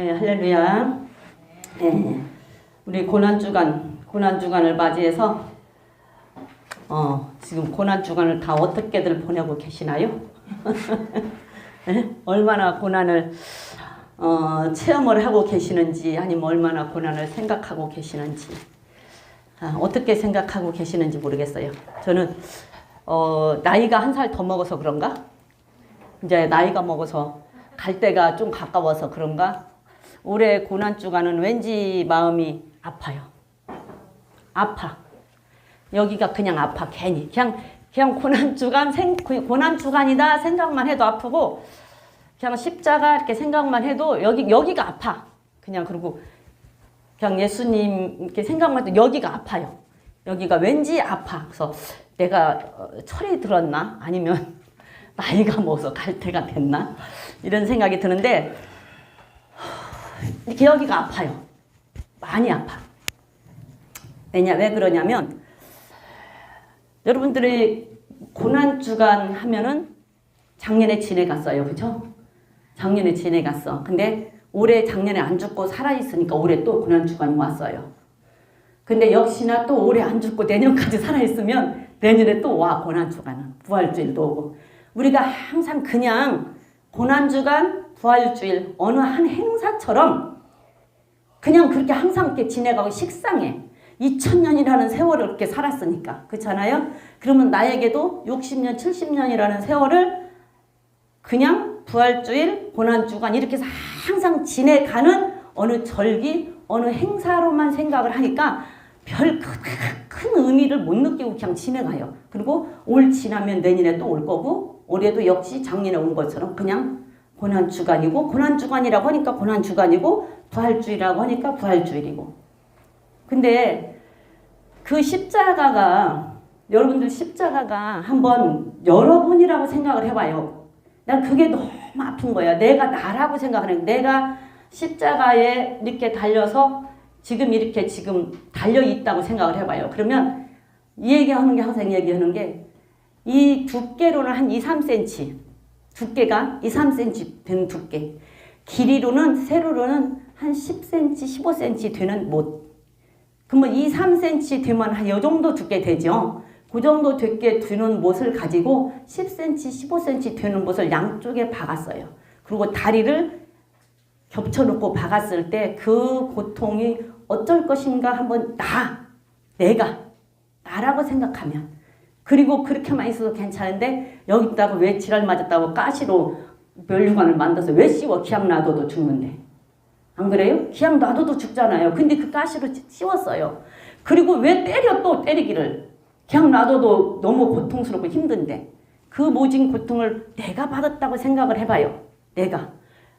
네, 할렐루야. 네, 우리 고난주간을 맞이해서 지금 고난주간을 다 어떻게들 보내고 계시나요? 네? 얼마나 고난을 체험을 하고 계시는지, 아니면 얼마나 고난을 생각하고 계시는지, 어떻게 생각하고 계시는지 모르겠어요. 저는 나이가 한 살 더 먹어서 그런가? 이제 나이가 먹어서 갈 때가 좀 가까워서 그런가? 올해 고난주간은 왠지 마음이 아파요. 아파. 여기가 그냥 아파. 괜히. 그냥 고난주간이다 생각만 해도 아프고, 그냥 십자가 이렇게 생각만 해도 여기가 아파. 그냥 그리고 그냥 예수님 이렇게 생각만 해도 여기가 아파요. 여기가 왠지 아파. 그래서 내가 철이 들었나? 아니면 나이가 먹어서 갈 때가 됐나? 이런 생각이 드는데, 이렇게 여기가 아파요. 많이 아파. 왜 그러냐면, 여러분들이 고난주간 하면은 작년에 지내갔어요. 그죠? 작년에 지내갔어. 근데 올해 작년에 안 죽고 살아있으니까 올해 또 고난주간이 왔어요. 근데 역시나 또 올해 안 죽고 내년까지 살아있으면 내년에 또 와, 고난주간은. 부활주일도 오고. 우리가 항상 그냥 고난주간, 부활주일, 어느 한 행사처럼 그냥 그렇게 항상 이렇게 지내가고 식상해. 2000년이라는 세월을 그렇게 살았으니까. 그렇잖아요? 그러면 나에게도 60년, 70년이라는 세월을 그냥 부활주일, 고난주간 이렇게 해서 항상 지내가는 어느 절기, 어느 행사로만 생각을 하니까 별 큰 의미를 못 느끼고 그냥 지내가요. 그리고 올 지나면 내년에 또 올 거고, 올해도 역시 작년에 온 것처럼 그냥 고난주간이고, 고난주간이라고 하니까 고난주간이고, 부활주일이라고 하니까 부활주일이고. 근데 그 십자가가, 여러분들 십자가가 한번 여러분이라고 생각을 해봐요. 난 그게 너무 아픈 거야. 내가 나라고 생각하는, 내가 십자가에 이렇게 달려서 지금 이렇게 달려있다고 생각을 해봐요. 그러면 이 얘기하는 게, 항상 얘기하는 게, 이 두께로는 한 2-3cm, 두께가 2-3cm 되는 두께, 길이로는, 세로로는 한 10cm, 15cm 되는 못. 그러면 2-3cm 되면 한 이 정도 두께 되죠. 그 정도 두께 되는 못을 가지고 10cm, 15cm 되는 못을 양쪽에 박았어요. 그리고 다리를 겹쳐놓고 박았을 때 그 고통이 어쩔 것인가 한번 내가 나라고 생각하면, 그리고 그렇게만 있어도 괜찮은데 여기다가 왜 지랄 맞았다고 가시로 멸류관을 만들어서 왜 씌워? 기약 놔둬도 죽는데. 안 그래요? 기약 놔둬도 죽잖아요. 근데 그 가시로 씌웠어요. 그리고 왜 또 때리기를. 기약 놔둬도 너무 고통스럽고 힘든데 그 모진 고통을 내가 받았다고 생각을 해봐요. 내가.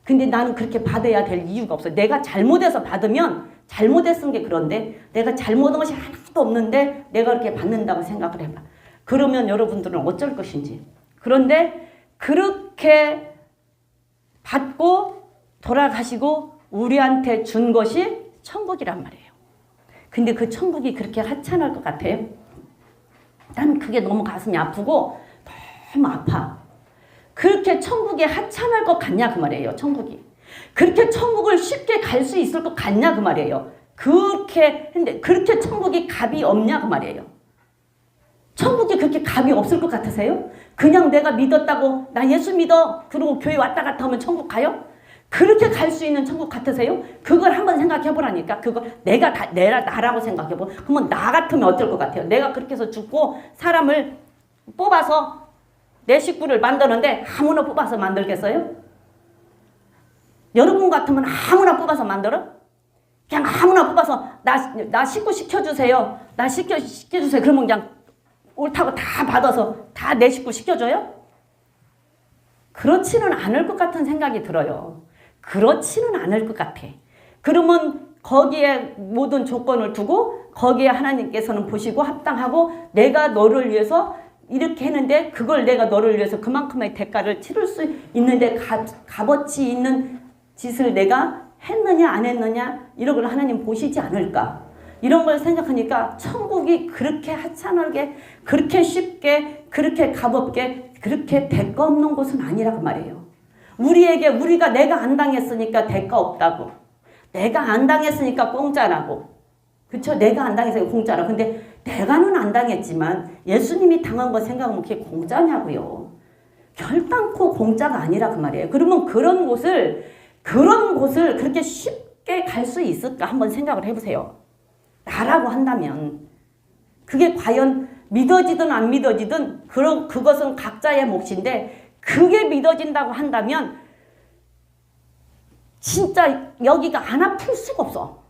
근데 나는 그렇게 받아야 될 이유가 없어요. 내가 잘못해서 받으면, 잘못했은 게 그런데 내가 잘못한 것이 하나도 없는데 내가 그렇게 받는다고 생각을 해봐. 그러면 여러분들은 어쩔 것인지. 그런데 그렇게 받고 돌아가시고 우리한테 준 것이 천국이란 말이에요. 근데 그 천국이 그렇게 하찮을 것 같아요? 난 그게 너무 가슴이 아프고 너무 아파. 그렇게 천국에 하찮을 것 같냐 그 말이에요. 천국이 그렇게 천국을 쉽게 갈 수 있을 것 같냐 그 말이에요. 근데 그렇게 천국이 값이 없냐 그 말이에요. 천국이 그렇게 값이 없을 것 같으세요? 그냥 내가 믿었다고, 나 예수 믿어, 그리고 교회 왔다 갔다 하면 천국 가요? 그렇게 갈 수 있는 천국 같으세요? 그걸 한번 생각해 보라니까. 그거 내가 나라고 생각해 보. 그러면 나 같으면 어떨 것 같아요? 내가 그렇게 해서 죽고 사람을 뽑아서 내 식구를 만드는데 아무나 뽑아서 만들겠어요? 여러분 같으면 아무나 뽑아서 만들어? 그냥 아무나 뽑아서 나 식구 시켜주세요. 나 시켜주세요. 그러면 그냥 옳다고 다 받아서 다 내 식구 시켜줘요? 그렇지는 않을 것 같은 생각이 들어요. 그렇지는 않을 것 같아. 그러면 거기에 모든 조건을 두고 거기에 하나님께서는 보시고 합당하고 내가 너를 위해서 이렇게 했는데 그걸 내가 너를 위해서 그만큼의 대가를 치를 수 있는데 값어치 있는 짓을 내가 했느냐 안 했느냐 이런 걸 하나님 보시지 않을까. 이런 걸 생각하니까 천국이 그렇게 하찮게, 그렇게 쉽게, 그렇게 값없게, 그렇게 대가 없는 곳은 아니라고 말이에요. 우리가 내가 안 당했으니까 대가 없다고. 내가 안 당했으니까 공짜라고. 그쵸? 내가 안 당했으니까 공짜라고. 근데 내가는 안 당했지만 예수님이 당한 거 생각하면 그게 공짜냐고요. 결단코 공짜가 아니라 그 말이에요. 그러면 그런 곳을 그렇게 쉽게 갈 수 있을까 한번 생각을 해보세요. 나라고 한다면 그게 과연 믿어지든 안 믿어지든 그것은 각자의 몫인데 그게 믿어진다고 한다면 진짜 여기가 안 아플 수가 없어.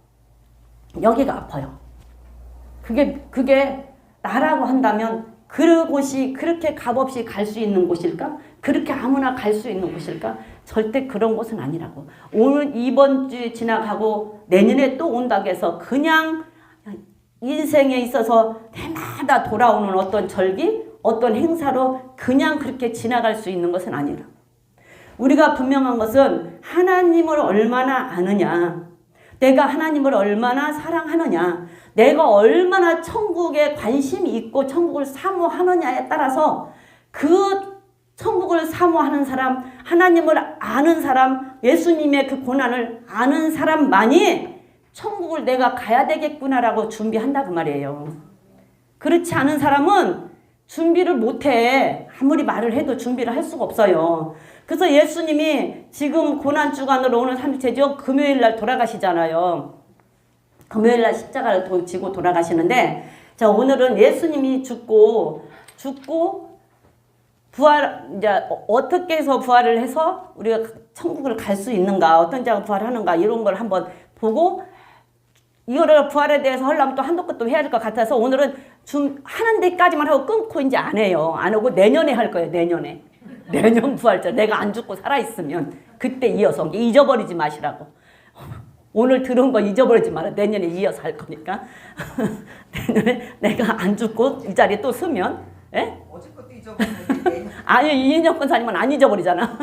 여기가 아파요. 그게 나라고 한다면 그곳이 그렇게 값없이 갈 수 있는 곳일까? 그렇게 아무나 갈 수 있는 곳일까? 절대 그런 곳은 아니라고. 오늘 이번 주에 지나가고 내년에 또 온다고 해서 그냥 인생에 있어서 해마다 돌아오는 어떤 절기, 어떤 행사로 그냥 그렇게 지나갈 수 있는 것은 아니라 우리가 분명한 것은 하나님을 얼마나 아느냐, 내가 하나님을 얼마나 사랑하느냐, 내가 얼마나 천국에 관심이 있고 천국을 사모하느냐에 따라서 그 천국을 사모하는 사람, 하나님을 아는 사람, 예수님의 그 고난을 아는 사람만이 천국을 내가 가야 되겠구나라고 준비한다 그 말이에요. 그렇지 않은 사람은 준비를 못해. 아무리 말을 해도 준비를 할 수가 없어요. 그래서 예수님이 지금 고난주간으로 오늘 3일째죠. 금요일날 돌아가시잖아요. 금요일날 십자가를 지고 돌아가시는데, 자, 오늘은 예수님이 죽고 부활, 이제 어떻게 해서 부활을 해서 우리가 천국을 갈 수 있는가, 어떤 자가 부활하는가, 이런 걸 한번 보고, 이거를 부활에 대해서 하려면 또 한도 끝도 해야 될 것 같아서 오늘은 하는 데까지만 하고 끊고 이제 안 해요. 안 하고 내년에 할 거예요. 내년에. 내년 부활절. 내가 안 죽고 살아있으면 그때 이어서 잊어버리지 마시라고. 오늘 들은 거 잊어버리지 마라. 내년에 이어서 할 거니까. 내년에 내가 안 죽고 이 자리에 또 서면, 예? 어제 것도 잊어버렸는데. 아니, 이인혁 권사님은 안 잊어버리잖아.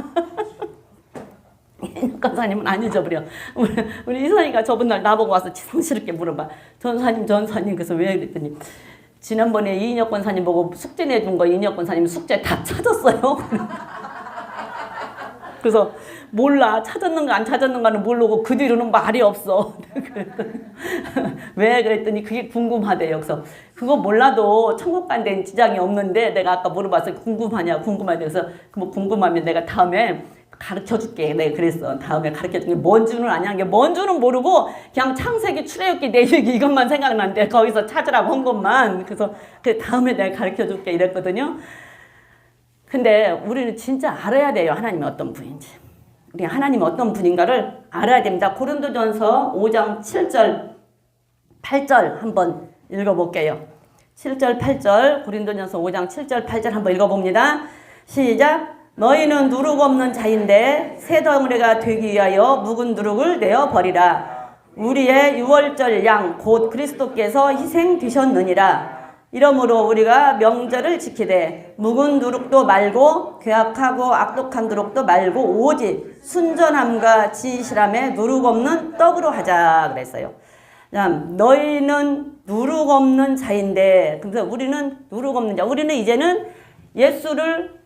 이인혁 권사님은 안 잊어버려. 우리 이선이가 저번 날 나보고 와서 치성스럽게 물어봐. 전사님, 그래서 왜 그랬더니, 지난번에 이인혁 권사님 보고 숙제 내준 거 이인혁 권사님 숙제 다 찾았어요. 그래서 몰라. 찾았는가 안 찾았는가는 모르고 그 뒤로는 말이 없어. 왜 그랬더니 그게 궁금하대요. 그래서 그거 몰라도 천국 간 데는 지장이 없는데 내가 아까 물어봐서 궁금하냐 그래서 뭐 궁금하면 내가 다음에 가르쳐줄게. 내가 그랬어. 다음에 가르쳐줄게. 뭔 줄은 아냐. 뭔 줄은 모르고 그냥 창세기, 출애굽기, 내시기 이것만 생각나는데 거기서 찾으라고 한 것만. 그래서 다음에 내가 가르쳐줄게 이랬거든요. 근데 우리는 진짜 알아야 돼요. 하나님이 어떤 분인지. 우리 하나님이 어떤 분인가를 알아야 됩니다. 고린도전서 5장 7절 8절 한번 읽어볼게요. 7절 8절 고린도전서 5장 7절 8절 한번 읽어봅니다. 시작. 너희는 누룩 없는 자인데 새 덩어리가 되기 위하여 묵은 누룩을 내어버리라. 우리의 유월절 양 곧 그리스도께서 희생되셨느니라. 이러므로 우리가 명절을 지키되 묵은 누룩도 말고 괴악하고 악독한 누룩도 말고 오직 순전함과 진실함에 누룩 없는 떡으로 하자 그랬어요. 너희는 누룩 없는 자인데, 그래서 우리는 누룩 없는 자. 우리는 이제는 예수를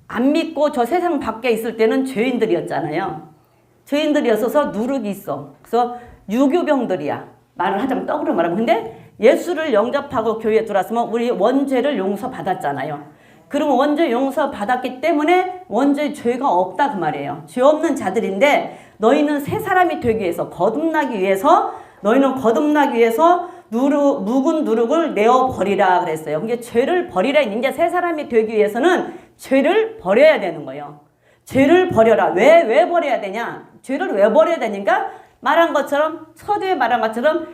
안 믿고 저 세상 밖에 있을 때는 죄인들이었잖아요. 죄인들이었어서 누룩이 있어. 그래서 유교병들이야. 말을 하자면 떡으로 말하면. 근데 예수를 영접하고 교회에 들어왔으면 우리 원죄를 용서받았잖아요. 그러면 원죄 용서받았기 때문에 원죄 죄가 없다 그 말이에요. 죄 없는 자들인데 너희는 새 사람이 되기 위해서 거듭나기 위해서 묵은 누룩을 내어버리라 그랬어요. 그게 죄를 버리라. 이제 새 사람이 되기 위해서는 죄를 버려야 되는 거예요. 죄를 버려라. 왜 버려야 되냐? 죄를 왜 버려야 되니까 말한 것처럼 서두에 말한 것처럼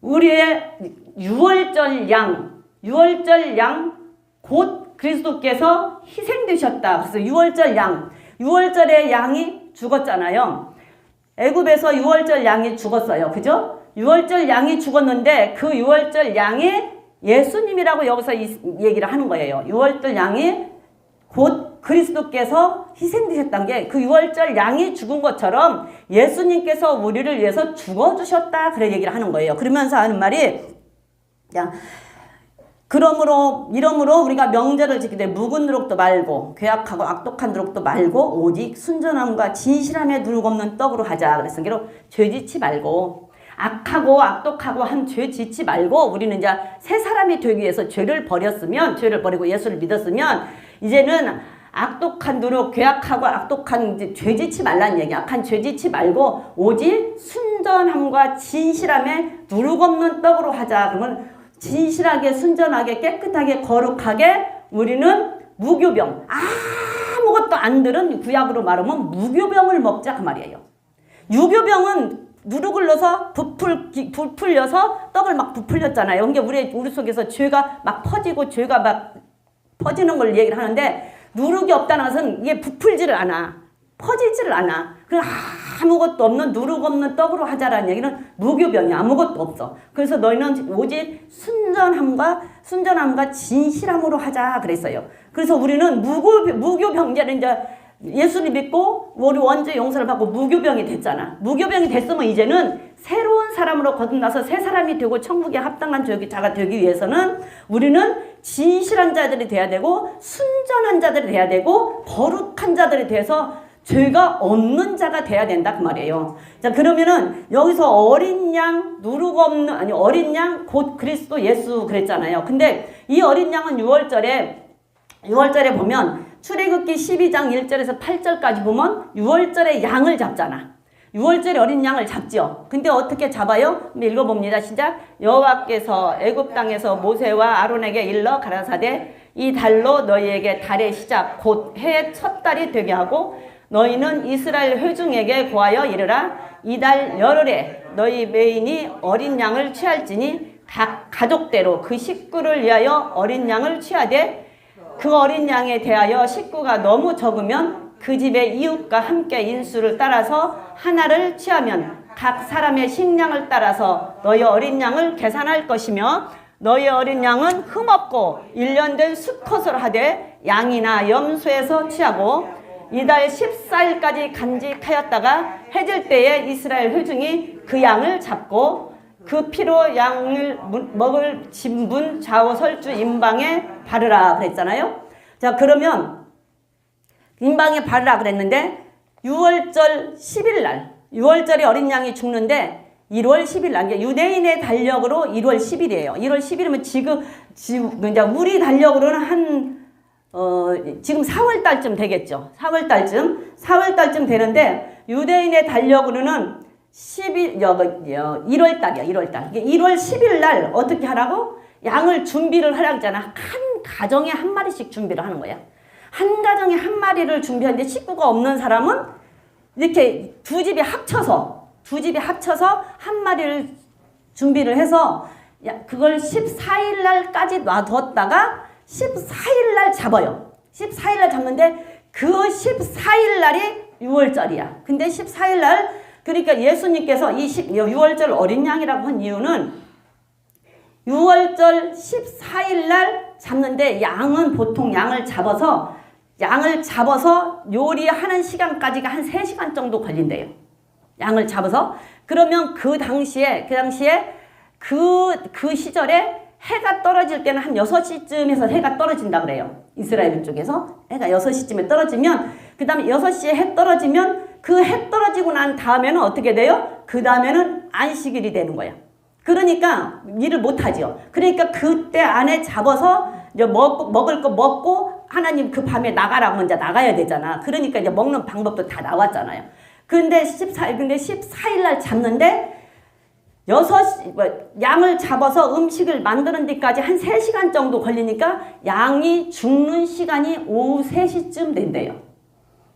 우리의 유월절 양 곧 그리스도께서 희생되셨다. 그래서 유월절의 양이 죽었잖아요. 애굽에서 유월절 양이 죽었어요. 그죠? 유월절 양이 죽었는데 그 유월절 양이 예수님이라고 여기서 얘기를 하는 거예요. 유월절 양이 곧 그리스도께서 희생되셨다는 게 그 유월절 양이 죽은 것처럼 예수님께서 우리를 위해서 죽어주셨다. 그래 얘기를 하는 거예요. 그러면서 하는 말이 이러므로 우리가 명절을 지킬 때 묵은 누룩도 말고 괴악하고 악독한 누룩도 말고 오직 순전함과 진실함에 누룩 없는 떡으로 하자. 그래서 죄 짓지 말고 악하고 악독하고 한 죄 짓지 말고 우리는 이제 새 사람이 되기 위해서 죄를 버리고 예수를 믿었으면 이제는 악독한 누룩, 괴악하고 악독한 죄 짓지 말라는 얘기. 악한 죄 짓지 말고 오직 순전함과 진실함에 누룩 없는 떡으로 하자. 그러면 진실하게 순전하게 깨끗하게 거룩하게 우리는 무교병, 아무것도 안 들은 구약으로 말하면 무교병을 먹자 그 말이에요. 유교병은 누룩을 넣어서 부풀려서 떡을 막 부풀렸잖아요. 그러니까 우리 속에서 죄가 막 퍼지고 죄가 막 퍼지는 걸 얘기를 하는데 누룩이 없다는 것은 이게 부풀지를 않아. 퍼지지를 않아. 그래서 아무것도 없는 누룩 없는 떡으로 하자라는 얘기는 무교병이 아무것도 없어. 그래서 너희는 오직 순전함과 진실함으로 하자 그랬어요. 그래서 우리는 무교병자는 이제 예수를 믿고 우리 원죄 용서를 받고 무교병이 됐잖아. 무교병이 됐으면 이제는 새로운 사람으로 거듭나서 새 사람이 되고 천국에 합당한 자가 되기 위해서는 우리는 진실한 자들이 돼야 되고 순전한 자들이 돼야 되고 거룩한 자들이 돼서 죄가 없는 자가 돼야 된다 그 말이에요. 자, 그러면은 여기서 어린 양 어린 양 곧 그리스도 예수 그랬잖아요. 근데 이 어린 양은 6월절에 보면 출애굽기 12장 1절에서 8절까지 보면 6월절에 양을 잡잖아. 6월절에 어린 양을 잡죠. 근데 어떻게 잡아요? 읽어봅니다. 시작. 여호와께서 애굽 땅에서 모세와 아론에게 일러 가라사대 이 달로 너희에게 달의 시작 곧 해의 첫 달이 되게 하고 너희는 이스라엘 회중에게 고하여 이르라 이 달 열흘에 너희 메인이 어린 양을 취할지니 각 가족대로 그 식구를 위하여 어린 양을 취하되 그 어린 양에 대하여 식구가 너무 적으면 그 집의 이웃과 함께 인수를 따라서 하나를 취하면 각 사람의 식량을 따라서 너희 어린 양을 계산할 것이며 너희 어린 양은 흠없고 1년 된 수컷을 하되 양이나 염소에서 취하고 이달 14일까지 간직하였다가 해질 때에 이스라엘 회중이 그 양을 잡고 그 피로 양을 먹을 진분 좌우 설주 임방에 바르라 그랬잖아요. 자, 그러면 임방에 바르라 그랬는데 6월절 10일 날 6월절에 어린 양이 죽는데 1월 10일 날 유대인의 달력으로 1월 10일이에요. 1월 10일이면 지금 이제 우리 달력으로는 지금 4월 달쯤 되겠죠. 4월 달쯤 되는데 유대인의 달력으로는 1월 달이야. 1월 달. 1월 10일 날 어떻게 하라고? 양을 준비를 하라고 했잖아. 한 가정에 한 마리씩 준비를 하는 거야. 한 가정에 한 마리를 준비하는데 식구가 없는 사람은 이렇게 두 집이 합쳐서 한 마리를 준비를 해서 그걸 14일 날까지 놔뒀다가 14일 날 잡아요. 14일 날 잡는데 그 14일 날이 6월절이야. 근데 14일 날 그러니까 예수님께서 이 6월절 어린 양이라고 한 이유는 6월절 14일 날 잡는데 양은 보통 양을 잡아서 요리하는 시간까지가 한 3시간 정도 걸린대요. 양을 잡아서 그러면 그 당시에 그 시절에 해가 떨어질 때는 한 6시쯤에서 해가 떨어진다 그래요. 이스라엘 쪽에서 해가 6시쯤에 떨어지면 그 다음에 6시에 해 떨어지면 그 해 떨어지고 난 다음에는 어떻게 돼요? 그 다음에는 안식일이 되는 거야. 그러니까 일을 못하죠. 그러니까 그때 안에 잡아서 이제 먹을 거 먹고 하나님 그 밤에 나가라고 먼저 나가야 되잖아. 그러니까 이제 먹는 방법도 다 나왔잖아요. 근데 14일 날 잡는데 양을 잡아서 음식을 만드는 데까지 한 3시간 정도 걸리니까 양이 죽는 시간이 오후 3시쯤 된대요.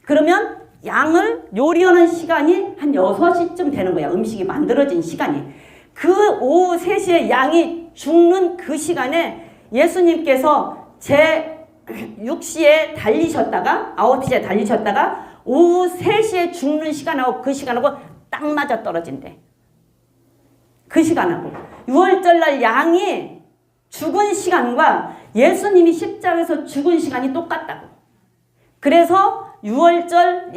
그러면 양을 요리하는 시간이 한 6시쯤 되는 거야. 음식이 만들어진 시간이. 그 오후 3시에 양이 죽는 그 시간에 예수님께서 제6시에 달리셨다가 9시에 달리셨다가 오후 3시에 죽는 시간하고 그 시간하고 딱 맞아 떨어진대. 그 시간하고 6월절 날 양이 죽은 시간과 예수님이 십자가에서 죽은 시간이 똑같다고. 그래서 6월절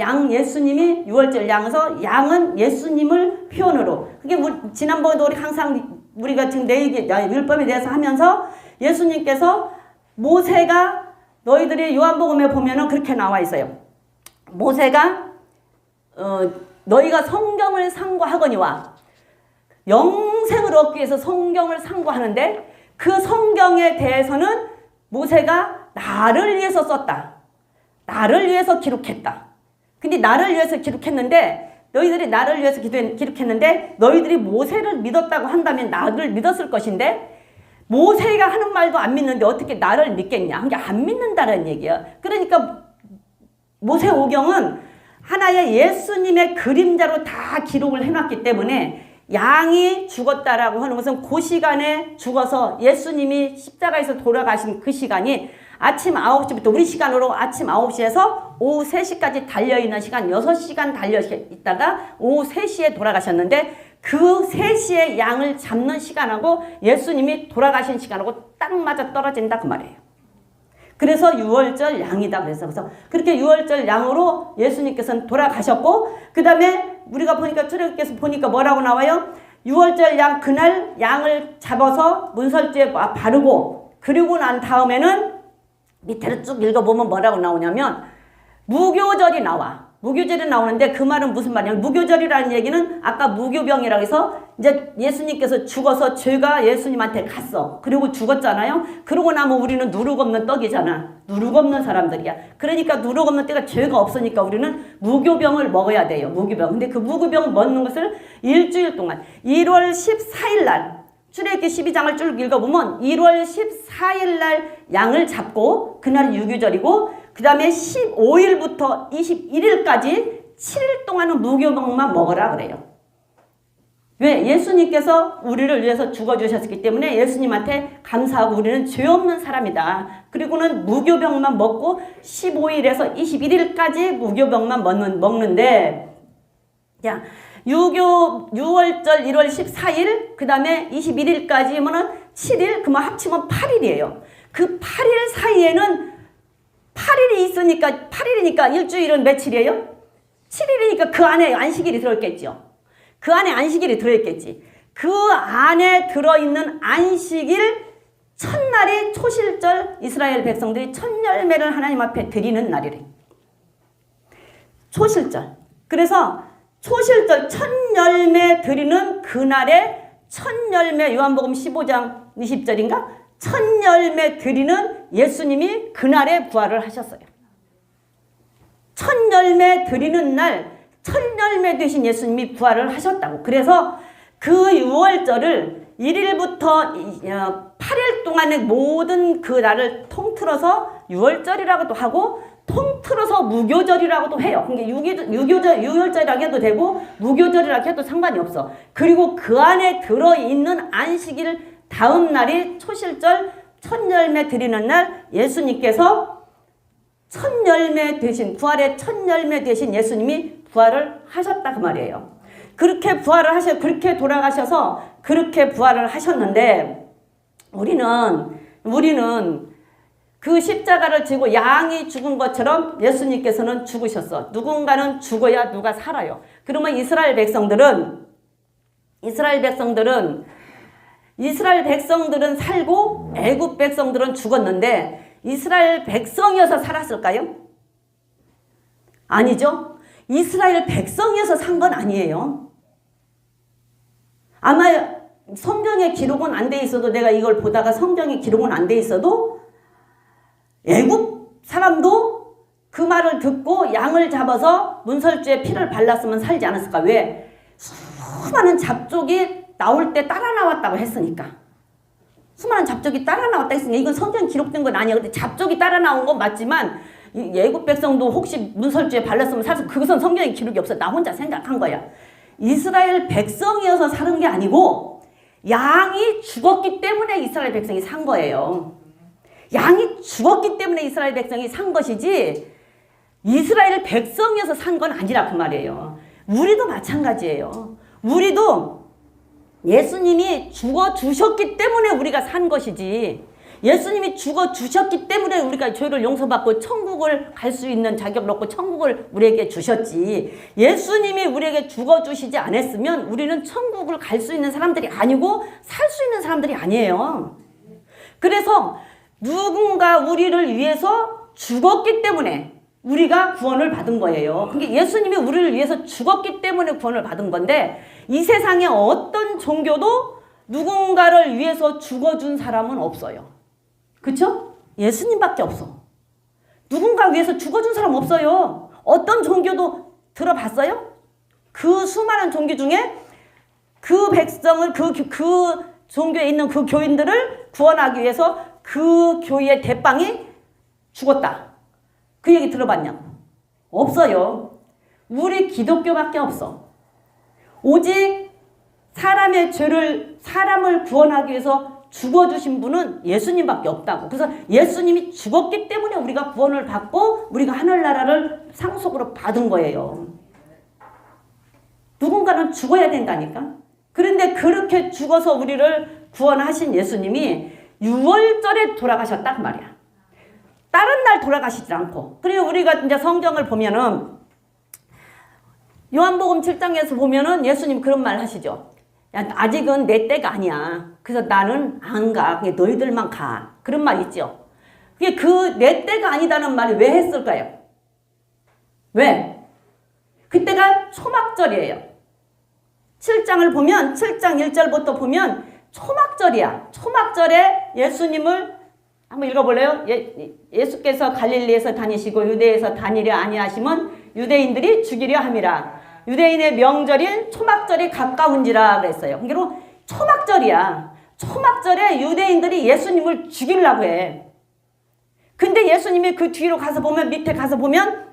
양에서 양은 예수님을 표현으로 그게 지난번에도 우리 항상 우리가 지금 율법에 대해서 하면서 예수님께서 모세가 너희들이 요한복음에 보면은 그렇게 나와 있어요. 모세가 너희가 성경을 상고하거니와 영생을 얻기 위해서 성경을 상고하는데 그 성경에 대해서는 모세가 나를 위해서 썼다. 나를 위해서 기록했다. 근데 나를 위해서 기록했는데 너희들이 나를 위해서 기록했는데 너희들이 모세를 믿었다고 한다면 나를 믿었을 것인데 모세가 하는 말도 안 믿는데 어떻게 나를 믿겠냐. 그게 안 믿는다는 얘기야. 그러니까 모세오경은 하나의 예수님의 그림자로 다 기록을 해놨기 때문에 양이 죽었다라고 하는 것은 그 시간에 죽어서 예수님이 십자가에서 돌아가신 그 시간이 아침 9시부터 우리 시간으로 아침 9시에서 오후 3시까지 달려있는 시간 6시간 달려있다가 오후 3시에 돌아가셨는데 그 3시에 양을 잡는 시간하고 예수님이 돌아가신 시간하고 딱 맞아 떨어진다 그 말이에요. 그래서 유월절 양이다 그래서 그렇게 유월절 양으로 예수님께서는 돌아가셨고 그 다음에 우리가 보니까 출애굽기에서 보니까 뭐라고 나와요? 유월절 양 그날 양을 잡아서 문설주에 바르고 그리고 난 다음에는 밑에를 쭉 읽어보면 뭐라고 나오냐면 무교절이 나와. 무교절이 나오는데 그 말은 무슨 말이냐면 무교절이라는 얘기는 아까 무교병이라고 해서 이제 예수님께서 죽어서 죄가 예수님한테 갔어. 그리고 죽었잖아요. 그러고 나면 우리는 누룩 없는 떡이잖아. 누룩 없는 사람들이야. 그러니까 누룩 없는 때가 죄가 없으니까 우리는 무교병을 먹어야 돼요. 무교병. 근데 그 무교병 먹는 것을 일주일 동안 1월 14일 날 출애굽기 12장을 쭉 읽어보면 1월 14일 날 양을 잡고 그날이 유교절이고 그 다음에 15일부터 21일까지 7일 동안은 무교병만 먹으라 그래요. 왜? 예수님께서 우리를 위해서 죽어주셨기 때문에 예수님한테 감사하고 우리는 죄 없는 사람이다. 그리고는 무교병만 먹고 15일에서 21일까지 무교병만 먹는데 야 6월절 1월 14일 그 다음에 21일까지면은 7일 그만 합치면 8일이에요. 그 8일 사이에는 8일이 있으니까 8일이니까 일주일은 며칠이에요? 7일이니까 그 안에 안식일이 들어있겠죠. 그 안에 안식일이 들어있겠지. 그 안에 들어있는 안식일 첫날이 초실절 이스라엘 백성들이 첫 열매를 하나님 앞에 드리는 날이래. 초실절. 그래서 초실절 첫 열매 드리는 그날에 첫 열매 요한복음 15장 20절인가? 첫 열매 드리는 예수님이 그날에 부활을 하셨어요. 첫 열매 드리는 날 첫 열매 되신 예수님이 부활을 하셨다고. 그래서 그 6월절을 1일부터 8일 동안의 모든 그 날을 통틀어서 6월절이라고도 하고 통틀어서 무교절이라고도 해요. 그러니까 유월절이라고 해도 되고 무교절이라고 해도 상관이 없어. 그리고 그 안에 들어있는 안식일 다음 날이 초실절 첫 열매 드리는 날 예수님께서 첫 열매 되신 부활의 첫 열매 되신 예수님이 부활을 하셨다 그 말이에요. 그렇게 부활을 그렇게 돌아가셔서 그렇게 부활을 하셨는데 우리는 그 십자가를 지고 양이 죽은 것처럼 예수님께서는 죽으셨어. 누군가는 죽어야 누가 살아요. 그러면 이스라엘 백성들은 살고 애굽 백성들은 죽었는데 이스라엘 백성이어서 살았을까요? 아니죠. 이스라엘 백성이어서 산 건 아니에요. 아마 성경에 기록은 안 돼 있어도 내가 이걸 보다가 성경에 기록은 안 돼 있어도 애굽 사람도 그 말을 듣고 양을 잡아서 문설주에 피를 발랐으면 살지 않았을까? 왜? 수많은 잡족이 나올 때 따라 나왔다고 했으니까. 수많은 잡족이 따라 나왔다 했으니까 이건 성경에 기록된 건 아니야. 근데 잡족이 따라 나온 건 맞지만 애굽 백성도 혹시 문설주에 발랐으면 살았으면 그것은 성경에 기록이 없어. 나 혼자 생각한 거야. 이스라엘 백성이어서 사는 게 아니고 양이 죽었기 때문에 이스라엘 백성이 산 거예요. 양이 죽었기 때문에 이스라엘 백성이 산 것이지 이스라엘 백성이어서 산 건 아니라 그 말이에요. 우리도 마찬가지예요. 우리도 예수님이 죽어주셨기 때문에 우리가 산 것이지 예수님이 죽어 주셨기 때문에 우리가 죄를 용서받고 천국을 갈 수 있는 자격을 얻고 천국을 우리에게 주셨지. 예수님이 우리에게 죽어 주시지 않았으면 우리는 천국을 갈 수 있는 사람들이 아니고 살 수 있는 사람들이 아니에요. 그래서 누군가 우리를 위해서 죽었기 때문에 우리가 구원을 받은 거예요. 그러니까 예수님이 우리를 위해서 죽었기 때문에 구원을 받은 건데 이 세상에 어떤 종교도 누군가를 위해서 죽어준 사람은 없어요. 그쵸? 예수님밖에 없어. 누군가 위해서 죽어준 사람 없어요. 어떤 종교도 들어봤어요? 그 수많은 종교 중에 그 백성을 그 종교에 있는 그 교인들을 구원하기 위해서 그 교회의 대빵이 죽었다. 그 얘기 들어봤냐고? 없어요. 우리 기독교밖에 없어. 오직 사람을 구원하기 위해서 죽어주신 분은 예수님밖에 없다고. 그래서 예수님이 죽었기 때문에 우리가 구원을 받고 우리가 하늘나라를 상속으로 받은 거예요. 누군가는 죽어야 된다니까. 그런데 그렇게 죽어서 우리를 구원하신 예수님이 6월절에 돌아가셨다 그 말이야. 다른 날 돌아가시지 않고. 그리고 우리가 이제 성경을 보면은 요한복음 7장에서 보면은 예수님 그런 말 하시죠. 야, 아직은 내 때가 아니야. 그래서 나는 안 가. 너희들만 가. 그런 말 있죠. 그게 그 내 때가 아니다는 말이 왜 했을까요? 왜? 그때가 초막절이에요. 7장을 보면 7장 1절부터 보면 초막절이야. 초막절에 예수님을 한번 읽어볼래요? 예수께서 갈릴리에서 다니시고 유대에서 다니려 아니하시면 유대인들이 죽이려 함이라. 유대인의 명절인 초막절이 가까운지라 그랬어요. 그러니까 초막절이야. 초막절에 유대인들이 예수님을 죽이려고 해. 근데 예수님이 그 뒤로 가서 보면 밑에 가서 보면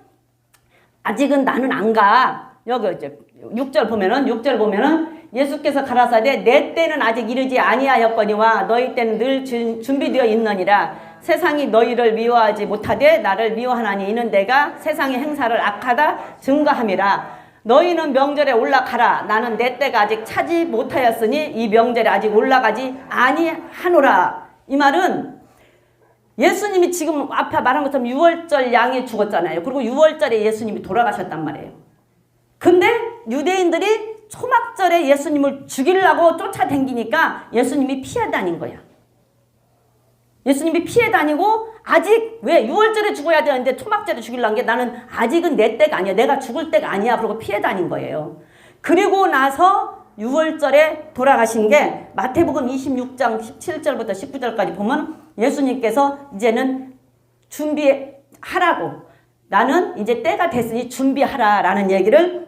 아직은 나는 안 가. 여기 이제 6절 보면은 예수께서 가라사대 내 때는 아직 이르지 아니하였거니와 너희 때는 늘 준비되어 있느니라. 세상이 너희를 미워하지 못하되 나를 미워하나니 이는 내가 세상의 행사를 악하다 증거함이라. 너희는 명절에 올라가라. 나는 내 때가 아직 차지 못하였으니 이 명절에 아직 올라가지 아니하노라. 이 말은 예수님이 지금 앞에 말한 것처럼 6월절 양이 죽었잖아요. 그리고 6월절에 예수님이 돌아가셨단 말이에요. 근데 유대인들이 초막절에 예수님을 죽이려고 쫓아다니니까 예수님이 피해 다닌 거야. 예수님이 피해 다니고 아직 왜 6월절에 죽어야 되는데 초막절에 죽이려는 게 나는 아직은 내 때가 아니야. 내가 죽을 때가 아니야. 그러고 피해 다닌 거예요. 그리고 나서 6월절에 돌아가신 게 마태복음 26장 17절부터 19절까지 보면 예수님께서 이제는 준비하라고 나는 이제 때가 됐으니 준비하라라는 얘기를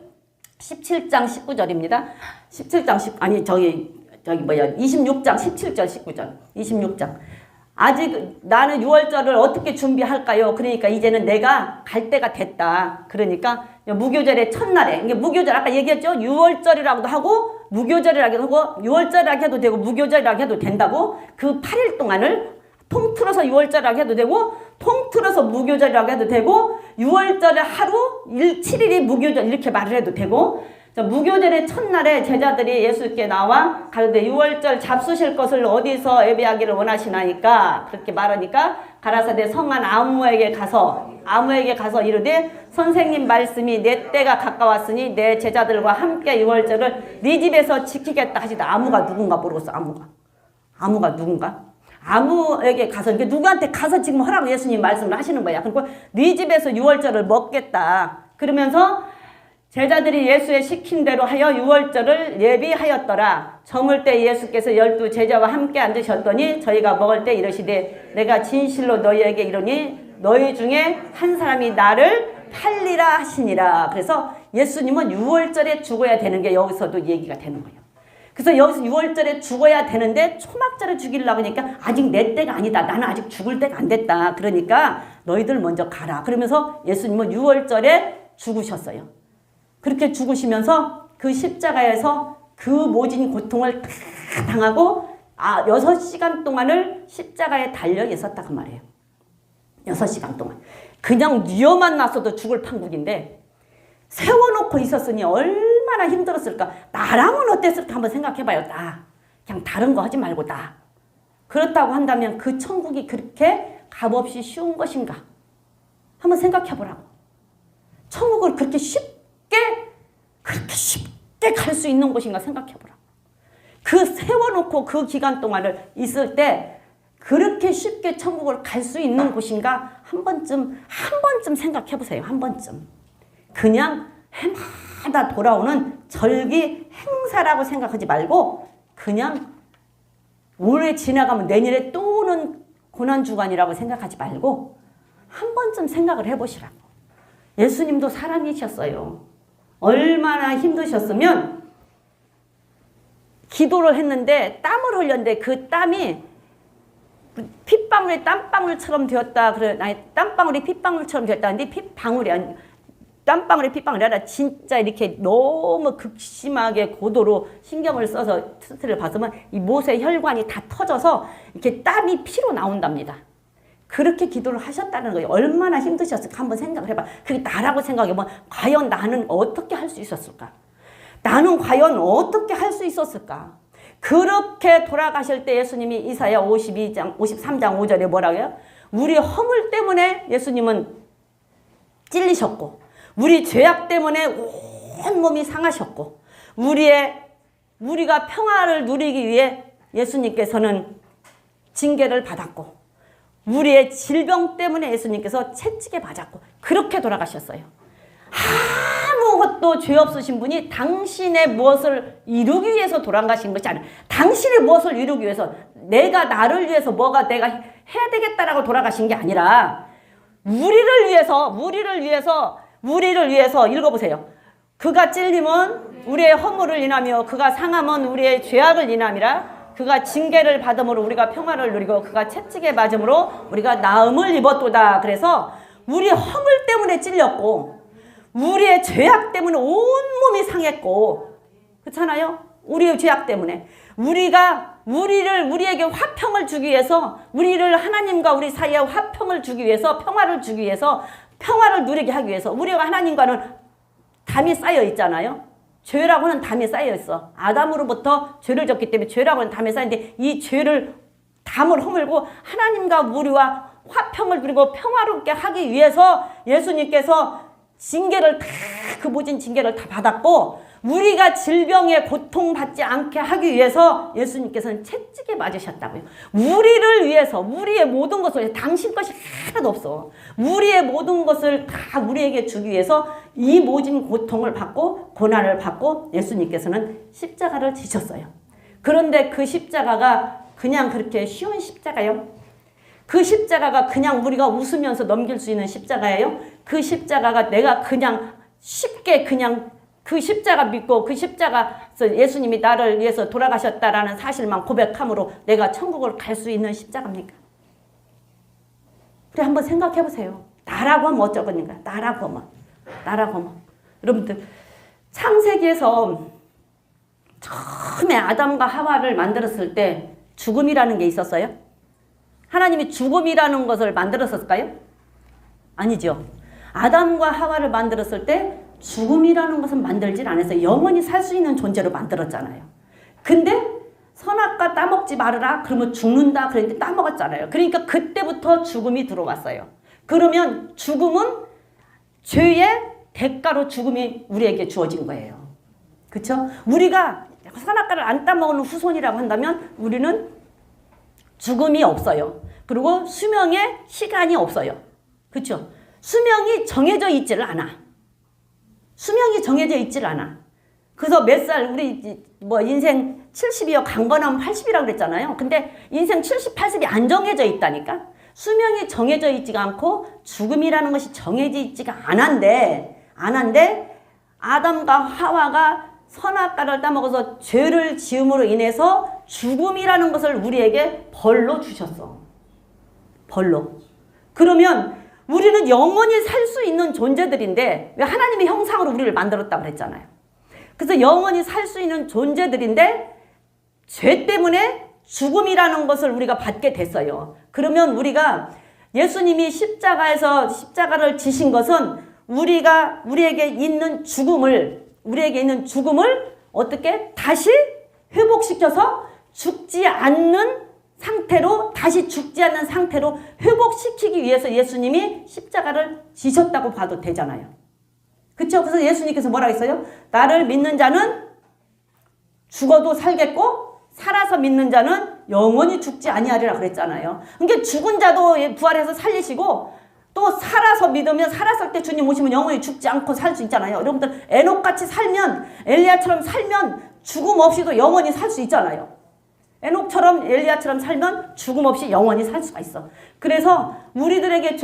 17장 19절입니다. 26장 17절 19절 26장 아직 나는 6월절을 어떻게 준비할까요? 그러니까 이제는 내가 갈 때가 됐다. 그러니까 무교절의 첫날에 이게 무교절 아까 얘기했죠? 6월절이라고도 하고 무교절이라고 하고 6월절이라고 해도 되고 무교절이라고 해도 된다고. 그 8일 동안을 통틀어서 6월절이라고 해도 되고 통틀어서 무교절이라고 해도 되고 6월절에 하루 7일이 무교절 이렇게 말을 해도 되고 무교절의 첫날에 제자들이 예수께 나와 가로되 6월절 잡수실 것을 어디서 예배하기를 원하시나이까 그렇게 말하니까 가라사대 성한 아무에게 가서 이르되 선생님 말씀이 내 때가 가까웠으니 내 제자들과 함께 6월절을 네 집에서 지키겠다 하시다. 아무가 누군가 모르겠어. 아무가 누군가? 아무에게 가서 누구한테 가서 지금 하라고 예수님 말씀을 하시는 거야. 그리고 네 집에서 6월절을 먹겠다. 그러면서 제자들이 예수의 시킨 대로 하여 6월절을 예비하였더라. 저물 때 예수께서 12 제자와 함께 앉으셨더니 저희가 먹을 때 이르시되 내가 진실로 너희에게 이르니 너희 중에 한 사람이 나를 팔리라 하시니라. 그래서 예수님은 6월절에 죽어야 되는 게 여기서도 얘기가 되는 거예요. 그래서 여기서 6월절에 죽어야 되는데 초막절에 죽이려고 하니까 아직 내 때가 아니다. 나는 아직 죽을 때가 안 됐다. 그러니까 너희들 먼저 가라. 그러면서 예수님은 6월절에 죽으셨어요. 그렇게 죽으시면서 그 십자가에서 그 모진 고통을 다 당하고 6시간 동안을 십자가에 달려 있었다 그 말이에요. 6시간 동안. 그냥 뉘어만 놨어도 죽을 판국인데 세워놓고 있었으니 얼마나 힘들었을까. 나라면 어땠을까 한번 생각해봐요. 그냥 다른 거 하지 말고 그렇다고 한다면 그 천국이 그렇게 값없이 쉬운 것인가? 한번 생각해 보라고. 천국을 그렇게 쉽게 갈 수 있는 곳인가 생각해 보라고. 그 세워놓고 그 기간 동안을 있을 때 그렇게 쉽게 천국을 갈 수 있는 곳인가 한 번쯤 생각해 보세요. 한 번쯤. 그냥 해마다 돌아오는 절기 행사라고 생각하지 말고 그냥 올해 지나가면 내년에 또 오는 고난주간이라고 생각하지 말고 한 번쯤 생각을 해보시라고. 예수님도 사람이셨어요. 얼마나 힘드셨으면 기도를 했는데 땀을 흘렸는데 그 땀이 핏방울이 땀방울처럼 되었다. 그래, 아니, 땀방울이 핏방울처럼 되었다는데 핏방울이 아니 땀방울이 핏방울이 아니라 진짜 이렇게 너무 극심하게 고도로 신경을 써서 스트레스를 받으면 이 못의 혈관이 다 터져서 이렇게 땀이 피로 나온답니다. 그렇게 기도를 하셨다는 거예요. 얼마나 힘드셨을까 한번 생각을 해봐. 그게 나라고 생각해보면 과연 나는 어떻게 할 수 있었을까? 나는 과연 어떻게 할 수 있었을까? 그렇게 돌아가실 때 예수님이 이사야 53장 5절에 뭐라고 해요? 우리 허물 때문에 예수님은 찔리셨고 우리 죄악 때문에 온 몸이 상하셨고 우리가 평화를 누리기 위해 예수님께서는 징계를 받았고 우리의 질병 때문에 예수님께서 채찍에 맞았고 그렇게 돌아가셨어요. 아무것도 죄 없으신 분이 당신의 무엇을 이루기 위해서 돌아가신 것이 아니라 당신의 무엇을 이루기 위해서 내가 나를 위해서 뭐가 내가 해야 되겠다라고 돌아가신 게 아니라 우리를 위해서 읽어보세요. 그가 찔림은 우리의 허물을 인하며 그가 상함은 우리의 죄악을 인함이라 그가 징계를 받음으로 우리가 평화를 누리고 그가 채찍에 맞음으로 우리가 나음을 입었도다. 그래서 우리 허물 때문에 찔렸고 우리의 죄악 때문에 온 몸이 상했고 그렇잖아요. 우리의 죄악 때문에 우리에게 화평을 주기 위해서 우리를 하나님과 우리 사이에 화평을 주기 위해서 평화를 주기 위해서 평화를 누리게 하기 위해서 우리가 하나님과는 담이 쌓여 있잖아요. 죄라고는 담이 쌓여 있어. 아담으로부터 죄를 졌기 때문에 죄라고는 담이 쌓이는데 이 죄를 담을 허물고 하나님과 우리와 화평을 누리고 평화롭게 하기 위해서 예수님께서 그 모진 징계를 다 받았고 우리가 질병에 고통받지 않게 하기 위해서 예수님께서는 채찍에 맞으셨다고요. 우리를 위해서 우리의 모든 것을 당신 것이 하나도 없어. 우리의 모든 것을 다 우리에게 주기 위해서 이 모진 고통을 받고 고난을 받고 예수님께서는 십자가를 지셨어요. 그런데 그 십자가가 그냥 그렇게 쉬운 십자가요? 그 십자가가 그냥 우리가 웃으면서 넘길 수 있는 십자가예요? 그 십자가가 내가 그냥 쉽게 그냥 그 십자가 믿고 그 십자가에서 예수님이 나를 위해서 돌아가셨다라는 사실만 고백함으로 내가 천국을 갈 수 있는 십자가입니까? 그래 한번 생각해 보세요. 나라고 하면 어쩌겠는가? 나라고 하면. 여러분들 창세기에서 처음에 아담과 하와를 만들었을 때 죽음이라는 게 있었어요? 하나님이 죽음이라는 것을 만들었을까요? 아니죠. 아담과 하와를 만들었을 때 죽음이라는 것은 만들질 않았어요. 영원히 살 수 있는 존재로 만들었잖아요. 근데 선악과 따먹지 말아라 그러면 죽는다 그랬는데 따먹었잖아요. 그러니까 그때부터 죽음이 들어왔어요. 그러면 죽음은 죄의 대가로 죽음이 우리에게 주어진 거예요. 그렇죠? 우리가 선악과를 안 따먹는 후손이라고 한다면 우리는 죽음이 없어요. 그리고 수명의 시간이 없어요. 그렇죠? 수명이 정해져 있지를 않아. 그래서 몇 살 우리 뭐 인생 70이요 강건하면 80이라고 그랬잖아요. 근데 인생 70, 80이 안 정해져 있다니까. 수명이 정해져 있지가 않고 죽음이라는 것이 정해져 있지가 않은데 아담과 하와가 선악과를 따먹어서 죄를 지음으로 인해서 죽음이라는 것을 우리에게 벌로 주셨어. 벌로. 그러면 우리는 영원히 살 수 있는 존재들인데 왜 하나님의 형상으로 우리를 만들었다고 그랬잖아요. 그래서 영원히 살 수 있는 존재들인데 죄 때문에 죽음이라는 것을 우리가 받게 됐어요. 그러면 우리가 예수님이 십자가를 지신 것은 우리에게 있는 죽음을 어떻게 다시 회복시켜서 죽지 않는 상태로 다시 죽지 않는 상태로 회복시키기 위해서 예수님이 십자가를 지셨다고 봐도 되잖아요. 그렇죠? 그래서 예수님께서 뭐라고 했어요? 나를 믿는 자는 죽어도 살겠고 살아서 믿는 자는 영원히 죽지 아니하리라 그랬잖아요. 그러니까 죽은 자도 부활해서 살리시고 또 살아서 믿으면 살았을 때 주님 오시면 영원히 죽지 않고 살 수 있잖아요. 여러분들 에녹같이 살면 엘리야처럼 살면 죽음 없이도 영원히 살 수 있잖아요. 에녹처럼 엘리야처럼 살면 죽음 없이 영원히 살 수가 있어. 그래서 우리들에게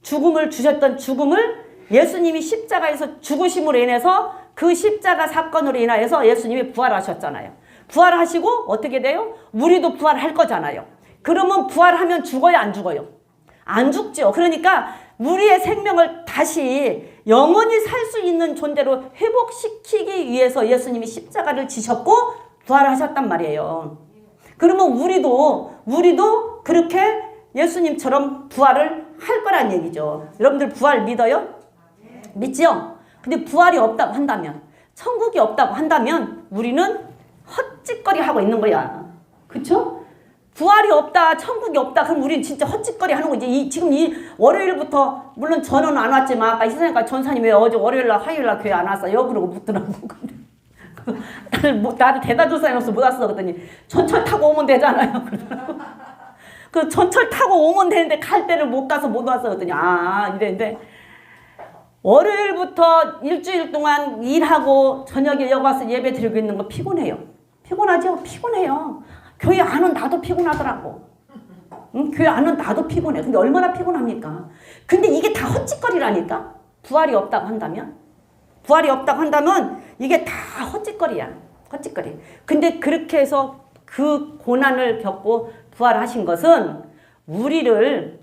죽음을 주셨던 죽음을 예수님이 십자가에서 죽으심으로 인해서 그 십자가 사건으로 인하여서 예수님이 부활하셨잖아요. 부활하시고 어떻게 돼요? 우리도 부활할 거잖아요. 그러면 부활하면 죽어요, 안 죽어요? 안 죽죠. 그러니까 우리의 생명을 다시 영원히 살 수 있는 존재로 회복시키기 위해서 예수님이 십자가를 지셨고 부활하셨단 말이에요. 그러면 우리도 그렇게 예수님처럼 부활을 할 거란 얘기죠. 여러분들 부활 믿어요? 믿죠? 근데 부활이 없다고 한다면, 천국이 없다고 한다면 우리는 헛짓거리 하고 있는 거야. 그쵸? 부활이 없다, 천국이 없다, 그럼 우리는 진짜 헛짓거리 하는 거지. 지금 이 월요일부터, 물론 저는 안 왔지만, 아까 희선이가 전사님 왜 어제 월요일날, 화요일날 교회 안 왔어요? 그러고 묻더라고. 나도 대다조사해놓어서 못 왔어. 그랬더니, 전철 타고 오면 되잖아요. 그러더라고. 그 전철 타고 오면 되는데 갈 때를 못 가서 못 왔어. 그랬더니, 이랬는데, 월요일부터 일주일 동안 일하고 저녁에 여기 와서 예배 드리고 있는 거 피곤해요. 피곤하죠? 피곤해요. 교회 안 오면 나도 피곤하더라고. 응? 교회 안 오면 나도 피곤해. 근데 얼마나 피곤합니까? 근데 이게 다 헛짓거리라니까? 부활이 없다고 한다면? 부활이 없다고 한다면 이게 다 헛짓거리야. 헛짓거리. 근데 그렇게 해서 그 고난을 겪고 부활하신 것은 우리를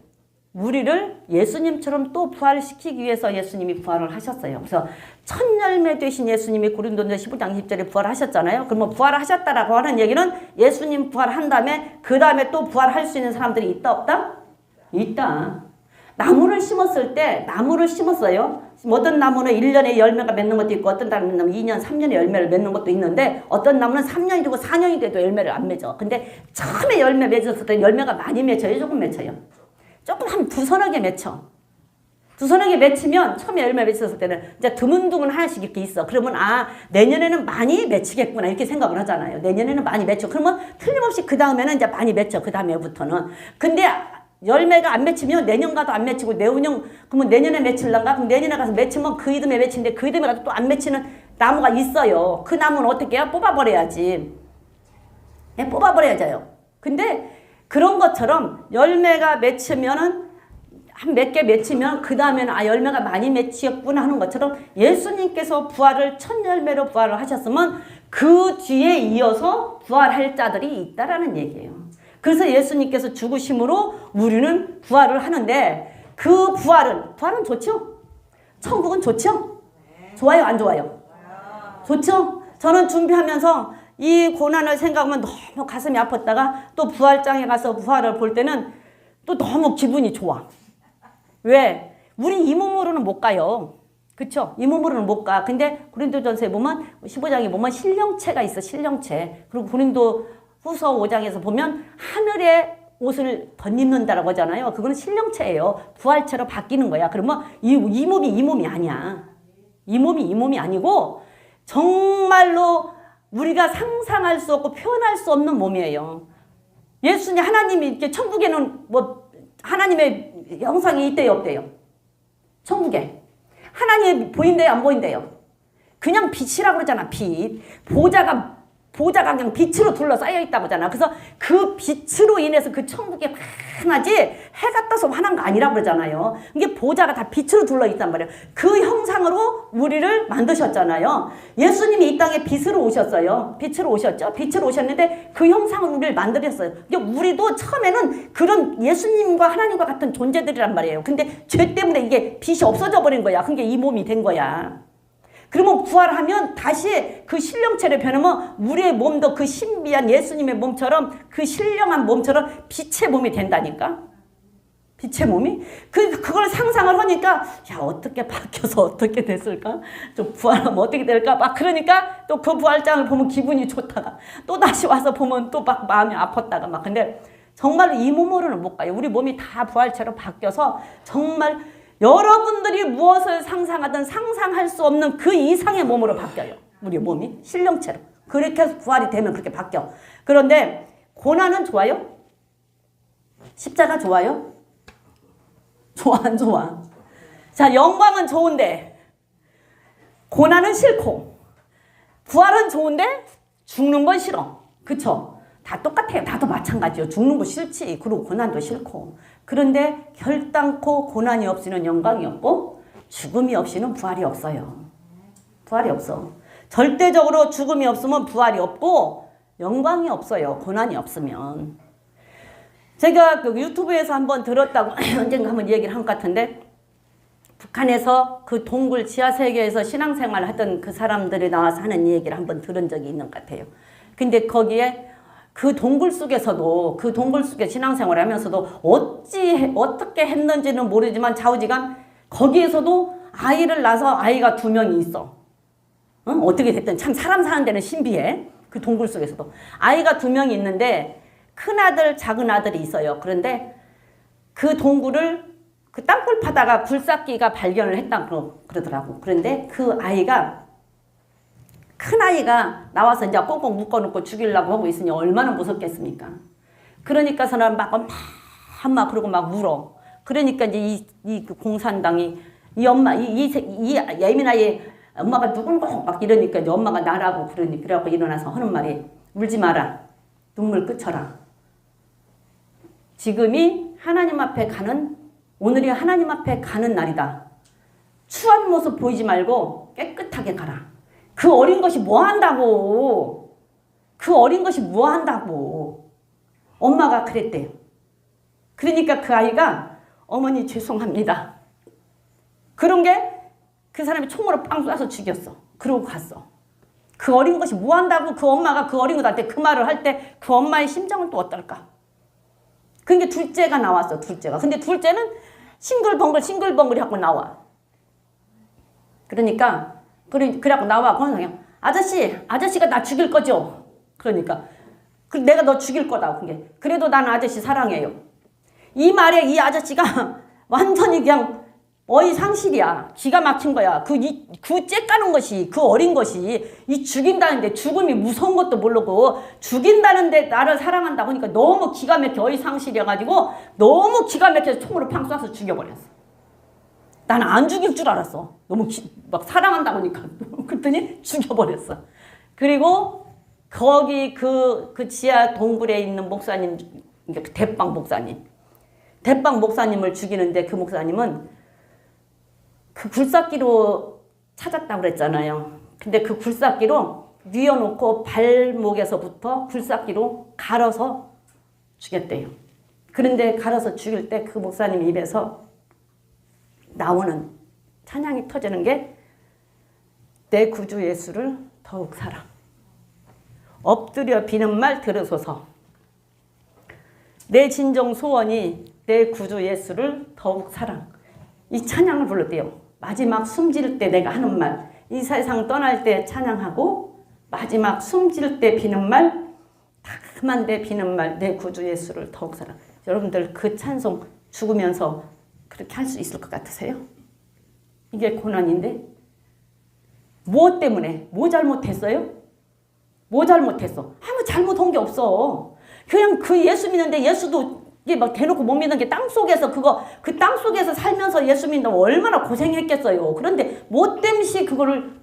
예수님처럼 또 부활시키기 위해서 예수님이 부활을 하셨어요. 그래서 첫 열매 되신 예수님이 고린도전서 15장 20절에 부활하셨잖아요. 그러면 부활하셨다라고 하는 얘기는 예수님 부활한 다음에 그 다음에 또 부활할 수 있는 사람들이 있다 없다? 있다. 나무를 심었을 때 나무를 심었어요. 어떤 나무는 1년에 열매가 맺는 것도 있고 어떤 나무는 2년, 3년에 열매를 맺는 것도 있는데 어떤 나무는 3년이 되고 4년이 돼도 열매를 안 맺어. 근데 처음에 열매 맺었을 때 열매가 많이 맺혀요? 조금 맺혀요? 조금 한 두서너 개 맺혀. 두서너 개 맺히면 처음에 열매 맺혔을 때는 이제 드문드문 하나씩 이렇게 있어. 그러면 내년에는 많이 맺히겠구나 이렇게 생각을 하잖아요. 내년에는 많이 맺혀. 그러면 틀림없이 그 다음에는 이제 많이 맺혀. 그 다음에부터는. 근데 열매가 안 맺히면 내년 가도 안 맺히고 내후년 그러면 내년에 맺힐란가? 그럼 내년에 가서 맺히면 그 이듬해 맺히는데 그 이듬해 가도 또 안 맺히는 나무가 있어요. 그 나무는 어떻게 해요? 뽑아버려야지. 네, 뽑아버려야죠. 근데 그런 것처럼 열매가 맺히면은 한 몇 개 맺히면 그 다음에는 열매가 많이 맺히었구나 하는 것처럼 예수님께서 부활을 첫 열매로 부활을 하셨으면 그 뒤에 이어서 부활할 자들이 있다라는 얘기예요. 그래서 예수님께서 죽으심으로 우리는 부활을 하는데 그 부활은 좋죠? 천국은 좋죠? 좋아요, 안 좋아요? 좋죠? 저는 준비하면서 이 고난을 생각하면 너무 가슴이 아팠다가 또 부활장에 가서 부활을 볼 때는 또 너무 기분이 좋아. 왜? 우리 이 몸으로는 못 가요. 그쵸? 이 몸으로는 못 가. 근데 고린도전서에 보면 15장에 보면 신령체가 있어. 신령체. 그리고 고린도 후서 5장에서 보면 하늘의 옷을 덧입는다라고 하잖아요. 그거는 신령체예요. 부활체로 바뀌는 거야. 그러면 이 몸이 이 몸이 아니야. 이 몸이 아니고 정말로 우리가 상상할 수 없고 표현할 수 없는 몸이에요. 예수님 하나님이 이렇게 천국에는 뭐 하나님의 형상이 있대요, 없대요? 천국에 하나님이 보인대요, 안 보인대요? 그냥 빛이라고 그러잖아. 빛. 보좌가 그냥 빛으로 둘러싸여 있다고 하잖아. 그래서 그 빛으로 인해서 그 천국이 환하지 해가 떠서 환한 거 아니라고 그러잖아요. 이게 보좌가 다 빛으로 둘러 있단 말이에요. 그 형상으로 우리를 만드셨잖아요. 예수님이 이 땅에 빛으로 오셨어요. 빛으로 오셨죠. 빛으로 오셨는데 그 형상으로 우리를 만들었어요. 우리도 처음에는 그런 예수님과 하나님과 같은 존재들이란 말이에요. 근데 죄 때문에 이게 빛이 없어져 버린 거야. 그게 이 몸이 된 거야. 그러면 부활하면 다시 그 신령체를 변하면 우리의 몸도 그 신비한 예수님의 몸처럼 그 신령한 몸처럼 빛의 몸이 된다니까. 빛의 몸이? 그걸 상상을 하니까, 야, 어떻게 바뀌어서 어떻게 됐을까? 좀 부활하면 어떻게 될까? 막 그러니까 또 그 부활장을 보면 기분이 좋다가 또 다시 와서 보면 또 막 마음이 아팠다가 막. 근데 정말 이 몸으로는 못 가요. 우리 몸이 다 부활체로 바뀌어서 정말 여러분들이 무엇을 상상하든 상상할 수 없는 그 이상의 몸으로 바뀌어요. 우리 몸이 신령체로. 그렇게 해서 부활이 되면 그렇게 바뀌어. 그런데 고난은 좋아요? 십자가 좋아요? 좋아 안 좋아? 자, 영광은 좋은데 고난은 싫고, 부활은 좋은데 죽는 건 싫어. 그쵸? 다 똑같아요. 다도 마찬가지요. 죽는 거 싫지. 그리고 고난도 싫고. 그런데 결단코 고난이 없이는 영광이 없고 죽음이 없이는 부활이 없어요. 부활이 없어. 절대적으로 죽음이 없으면 부활이 없고 영광이 없어요. 고난이 없으면. 제가 그 유튜브에서 한번 들었다고 언젠가 한번 얘기를 한 것 같은데, 북한에서 그 동굴 지하세계에서 신앙생활을 하던 그 사람들이 나와서 하는 얘기를 한번 들은 적이 있는 것 같아요. 근데 거기에 그 동굴 속에서도, 그 동굴 속에 신앙생활을 하면서도 어떻게 했는지는 모르지만 좌우지간 거기에서도 아이를 낳아서 아이가 2명이 있어. 응? 어떻게 됐든 참 사람 사는 데는 신비해. 그 동굴 속에서도 아이가 2명이 있는데 큰아들 작은아들이 있어요. 그런데 그 동굴을 그 땅굴 파다가 굴삭기가 발견을 했다고 그러더라고. 그런데 그 아이가, 큰아이가 나와서 이제 꽁꽁 묶어놓고 죽이려고 하고 있으니 얼마나 무섭겠습니까? 그러니까서는 막 그러고 막 울어. 그러니까 이제 이 공산당이 이 엄마, 이 예민아이 엄마가 누군가 막 이러니까 이제 엄마가 나라고 그러고 일어나서 하는 말이, 울지 마라. 눈물 그쳐라. 지금이 하나님 앞에 가는, 오늘이 하나님 앞에 가는 날이다. 추한 모습 보이지 말고 깨끗하게 가라. 그 어린 것이 뭐 한다고. 그 어린 것이 뭐 한다고. 엄마가 그랬대요. 그러니까 그 아이가, 어머니 죄송합니다. 그런 게 그 사람이 총으로 빵 쏴서 죽였어. 그러고 갔어. 그 어린 것이 뭐 한다고 그 엄마가 그 어린 것한테 그 말을 할 때 그 엄마의 심정은 또 어떨까? 그러니까 둘째가 나왔어. 둘째가. 근데 둘째는 싱글벙글 하고 나와. 그러니까 그래갖고 나와. 그냥 아저씨가 나 죽일 거죠? 그러니까 내가 너 죽일 거다. 그래도 나는 아저씨 사랑해요. 이 말에 이 아저씨가 완전히 그냥 어이상실이야. 기가 막힌 거야. 그 째까는 것이, 그 어린 것이, 이 죽인다는데, 죽음이 무서운 것도 모르고 죽인다는데 나를 사랑한다고 하니까 너무 기가 막혀 어이상실이어가지고 너무 기가 막혀서 총으로 팡 쏴서 죽여버렸어. 나는 안 죽일 줄 알았어. 너무 막 사랑한다고 하니까. 그랬더니 죽여버렸어. 그리고 거기 그 지하 동굴에 있는 목사님, 대빵 목사님을 죽이는데, 그 목사님은 그 굴삭기로 찾았다고 그랬잖아요. 근데 그 굴삭기로 뉘어놓고 발목에서부터 굴삭기로 갈아서 죽였대요. 그런데 갈아서 죽일 때 그 목사님 입에서 나오는 찬양이 터지는 게, 내 구주 예수를 더욱 사랑. 엎드려 비는 말 들으소서. 내 진정 소원이 내 구주 예수를 더욱 사랑. 이 찬양을 불렀대요. 마지막 숨질 때 내가 하는 말, 이 세상 떠날 때 찬양하고, 마지막 숨질 때 비는 말, 따끔한데 비는 말, 내 구주 예수를 더욱 사랑. 여러분들 그 찬송 죽으면서 그렇게 할 수 있을 것 같으세요? 이게 고난인데, 무엇 때문에? 뭐 잘못했어요? 뭐 잘못했어? 아무 잘못한 게 없어. 그냥 그 예수 믿는데, 예수도 이게 막 대놓고 못 믿는 게 땅속에서 그 땅속에서 살면서 예수 믿는다고 얼마나 고생했겠어요. 그런데 뭐 때문에 그거를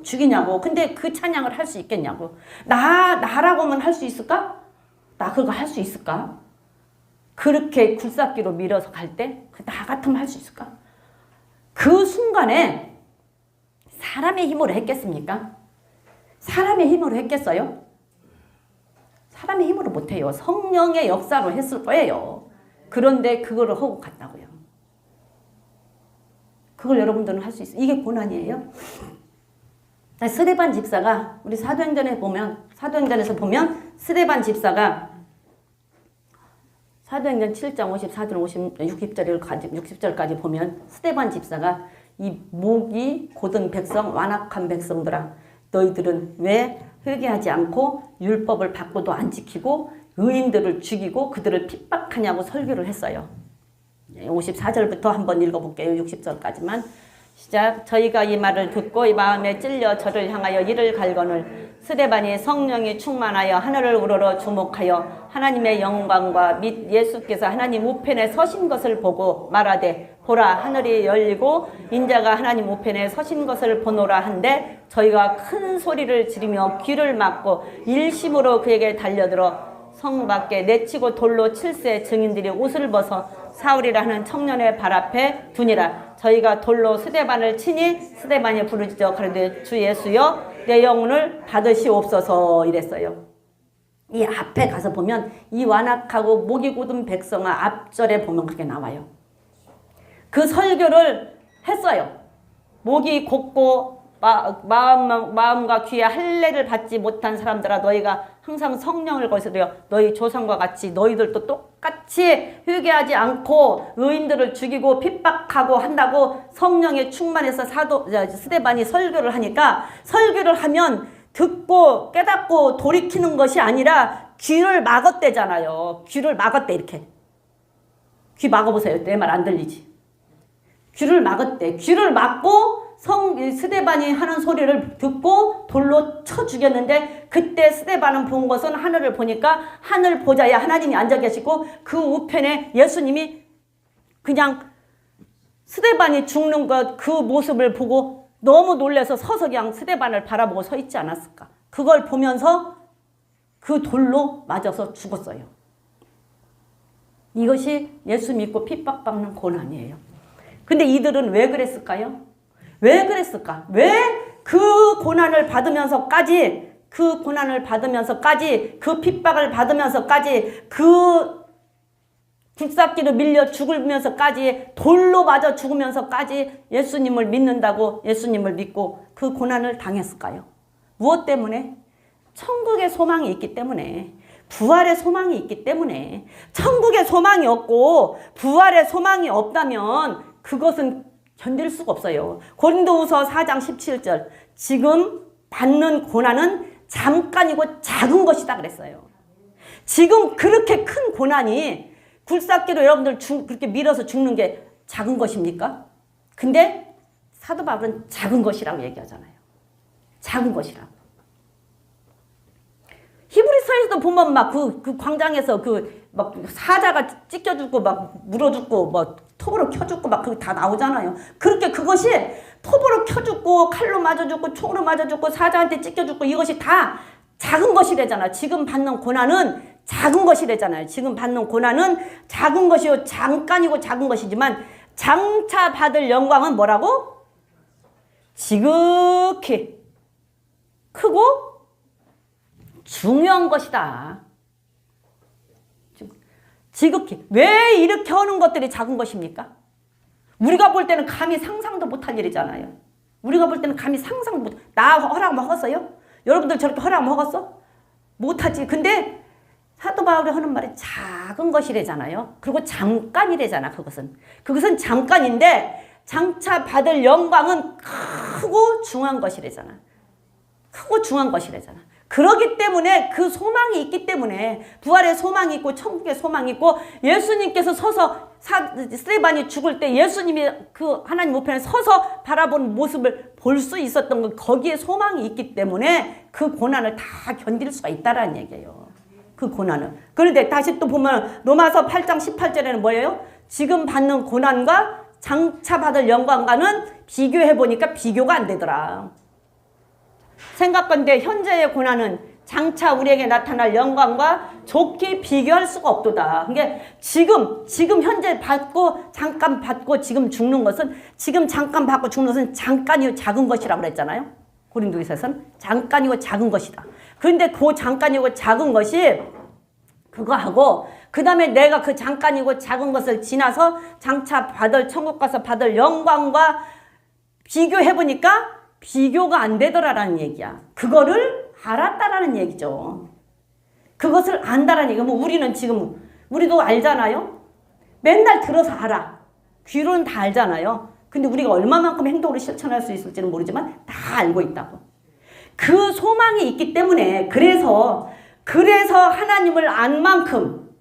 죽이냐고. 근데 그 찬양을 할 수 있겠냐고. 나라고만 할 수 있을까? 나 그거 할 수 있을까? 그렇게 굴삭기로 밀어서 갈 때 나 같으면 할 수 있을까? 그 순간에 사람의 힘으로 했겠습니까? 사람의 힘으로 했겠어요? 사람의 힘으로 못해요. 성령의 역사로 했을 거예요. 그런데 그거를 하고 갔다고요. 그걸 여러분들은 할 수 있어요. 이게 고난이에요. 스데반 집사가, 우리 사도행전에서 보면 스데반 집사가 사도행전 7장 54절 60절까지 보면 스데반 집사가 이 목이 곧은 백성 완악한 백성들아 너희들은 왜 회개하지 않고 율법을 받고도 안 지키고 의인들을 죽이고 그들을 핍박하냐고 설교를 했어요. 54절부터 한번 읽어볼게요. 60절까지만. 시작. 저희가 이 말을 듣고 이 마음에 찔려 저를 향하여 이를 갈거늘 스데반이 성령이 충만하여 하늘을 우러러 주목하여 하나님의 영광과 및 예수께서 하나님 우편에 서신 것을 보고 말하되 보라 하늘이 열리고 인자가 하나님 우편에 서신 것을 보노라 한데 저희가 큰 소리를 지르며 귀를 막고 일심으로 그에게 달려들어 성 밖에 내치고 돌로 칠세 증인들이 옷을 벗어 사울이라 하는 청년의 발 앞에 두니라. 저희가 돌로 스데반을 치니 스데반이 부르짖어 가로되 주 예수여 내 영혼을 받으시옵소서 이랬어요. 이 앞에 가서 보면 이 완악하고 목이 곧은 백성아 앞절에 보면 그렇게 나와요. 그 설교를 했어요. 목이 곧고 마음과 귀에 할례를 받지 못한 사람들아 너희가 항상 성령을 거스려 너희 조상과 같이 너희들도 똑같이 회개하지 않고 의인들을 죽이고 핍박하고 한다고 성령에 충만해서 스데반이 설교를 하니까 설교를 하면 듣고 깨닫고 돌이키는 것이 아니라 귀를 막았대잖아요. 귀를 막았대 이렇게. 귀 막아보세요. 내 말 안 들리지? 귀를 막았대. 귀를 막고 스데반이 하는 소리를 듣고 돌로 쳐 죽였는데 그때 스데반은 본 것은 하늘을 보니까 하늘 보좌에 하나님이 앉아 계시고 그 우편에 예수님이 그냥 스데반이 죽는 것 그 모습을 보고 너무 놀라서 서서 그냥 스데반을 바라보고 서 있지 않았을까. 그걸 보면서 그 돌로 맞아서 죽었어요. 이것이 예수 믿고 핍박받는 고난이에요. 근데 이들은 왜 그랬을까요? 왜 그랬을까? 왜 그 고난을 받으면서까지 그 핍박을 받으면서까지 그 굴삭기로 밀려 죽으면서까지 돌로 맞아 죽으면서까지 예수님을 믿는다고 예수님을 믿고 그 고난을 당했을까요? 무엇 때문에? 천국의 소망이 있기 때문에, 부활의 소망이 있기 때문에. 천국의 소망이 없고 부활의 소망이 없다면 그것은 견딜 수가 없어요. 고린도후서 4장 17절 지금 받는 고난은 잠깐이고 작은 것이다 그랬어요. 지금 그렇게 큰 고난이 굴삭기로 여러분들 그렇게 밀어서 죽는 게 작은 것입니까? 근데 사도 바울은 작은 것이라고 얘기하잖아요. 작은 것이라고. 히브리서에서도 보면 막 그 광장에서 막 사자가 찢겨 죽고 막 물어 죽고 뭐 톱으로 켜 죽고 막 그게 다 나오잖아요. 그렇게 그것이 톱으로 켜 죽고 칼로 맞아 죽고 총으로 맞아 죽고 사자한테 찢겨 죽고 이것이 다 작은 것이래잖아. 지금 받는 고난은 작은 것이래잖아요. 지금 받는 고난은 작은 것이요 잠깐이고 작은 것이지만 장차 받을 영광은 뭐라고? 지극히 크고 중요한 것이다. 지극히. 왜 이렇게 하는 것들이 작은 것입니까? 우리가 볼 때는 감히 상상도 못할 일이잖아요. 우리가 볼 때는 감히 상상도 못. 나 허락 먹었어요? 여러분들 저렇게 허락 먹었어? 못하지. 근데 사도 바울이 하는 말이 작은 것이래잖아요. 그리고 잠깐이래잖아. 그것은 잠깐인데 장차 받을 영광은 크고 중요한 것이래잖아. 크고 중요한 것이래잖아. 그러기 때문에 그 소망이 있기 때문에 부활의 소망이 있고 천국의 소망이 있고 예수님께서 서서 스데반이 죽을 때 예수님이 그 하나님 우편에 서서 바라보는 모습을 볼 수 있었던 것 거기에 소망이 있기 때문에 그 고난을 다 견딜 수가 있다라는 얘기예요. 그 고난을. 그런데 다시 또 보면 로마서 8장 18절에는 뭐예요? 지금 받는 고난과 장차 받을 영광과는 비교해 보니까 비교가 안 되더라. 생각건대 현재의 고난은 장차 우리에게 나타날 영광과 좋게 비교할 수가 없도다. 그게 지금 현재 받고 잠깐 받고 지금 죽는 것은 지금 잠깐 받고 죽는 것은 잠깐이고 작은 것이라고 그랬잖아요. 고린도후서에서는 잠깐이고 작은 것이다. 그런데 그 잠깐이고 작은 것이 그거하고 그 다음에 내가 그 잠깐이고 작은 것을 지나서 장차 천국 가서 받을 영광과 비교해보니까 비교가 안 되더라라는 얘기야. 그거를 알았다라는 얘기죠. 그것을 안다라는 얘기가 우리는 지금 우리도 알잖아요. 맨날 들어서 알아. 귀로는 다 알잖아요. 근데 우리가 얼마만큼 행동으로 실천할 수 있을지는 모르지만 다 알고 있다고. 그 소망이 있기 때문에 그래서 하나님을 안 만큼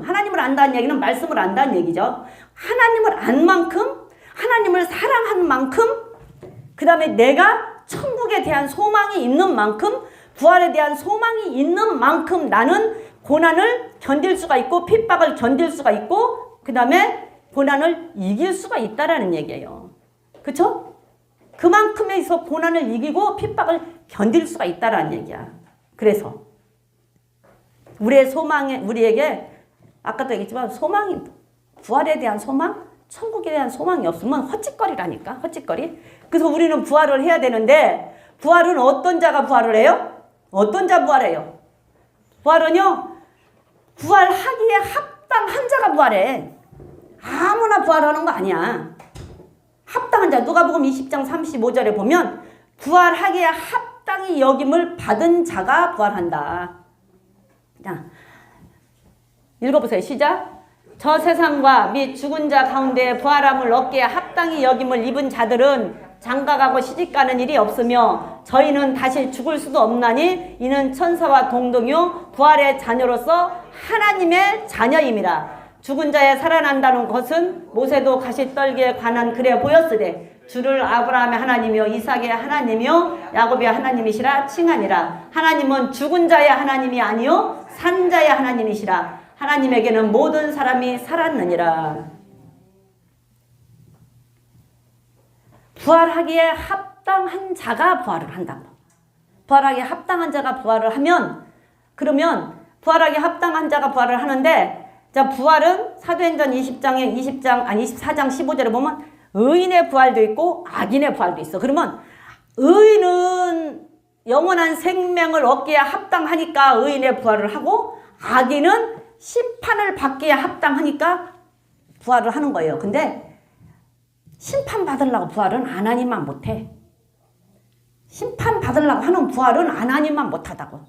하나님을 안다는 얘기는 말씀을 안다는 얘기죠. 하나님을 안 만큼 하나님을 사랑하는 만큼 그 다음에 내가 천국에 대한 소망이 있는 만큼 부활에 대한 소망이 있는 만큼 나는 고난을 견딜 수가 있고 핍박을 견딜 수가 있고 그 다음에 고난을 이길 수가 있다라는 얘기예요. 그렇죠? 그만큼에서 고난을 이기고 핍박을 견딜 수가 있다라는 얘기야. 그래서 우리에게 아까도 얘기했지만 소망이 부활에 대한 소망, 천국에 대한 소망이 없으면 헛짓거리라니까. 헛짓거리. 그래서 우리는 부활을 해야 되는데 부활은 어떤 자가 부활을 해요? 어떤 자 부활해요? 부활은요. 부활하기에 합당한 자가 부활해. 아무나 부활하는 거 아니야. 합당한 자. 누가복음 20장 35절에 보면 부활하기에 합당히 여김을 받은 자가 부활한다. 자, 읽어보세요. 시작. 저 세상과 및 죽은 자 가운데 부활함을 얻기에 합당히 여김을 입은 자들은 장가가고 시집가는 일이 없으며 저희는 다시 죽을 수도 없나니 이는 천사와 동등요 부활의 자녀로서 하나님의 자녀임이라. 죽은 자에 살아난다는 것은 모세도 가시떨기에 관한 글에 보였으되 주를 아브라함의 하나님이요 이삭의 하나님이요 야곱의 하나님이시라 칭하니라. 하나님은 죽은 자의 하나님이 아니요 산 자의 하나님이시라. 하나님에게는 모든 사람이 살았느니라. 부활하기에 합당한 자가 부활을 한다고. 부활하기에 합당한 자가 부활을 하면 그러면 부활하기에 합당한 자가 부활을 하는데 자 부활은 사도행전 24장 15절에 보면 의인의 부활도 있고 악인의 부활도 있어. 그러면 의인은 영원한 생명을 얻기에 합당하니까 의인의 부활을 하고 악인은 심판을 받기에 합당하니까 부활을 하는 거예요. 근데 심판받으려고 부활은 하나님만 못해. 심판받으려고 하는 부활은 하나님만 못하다고.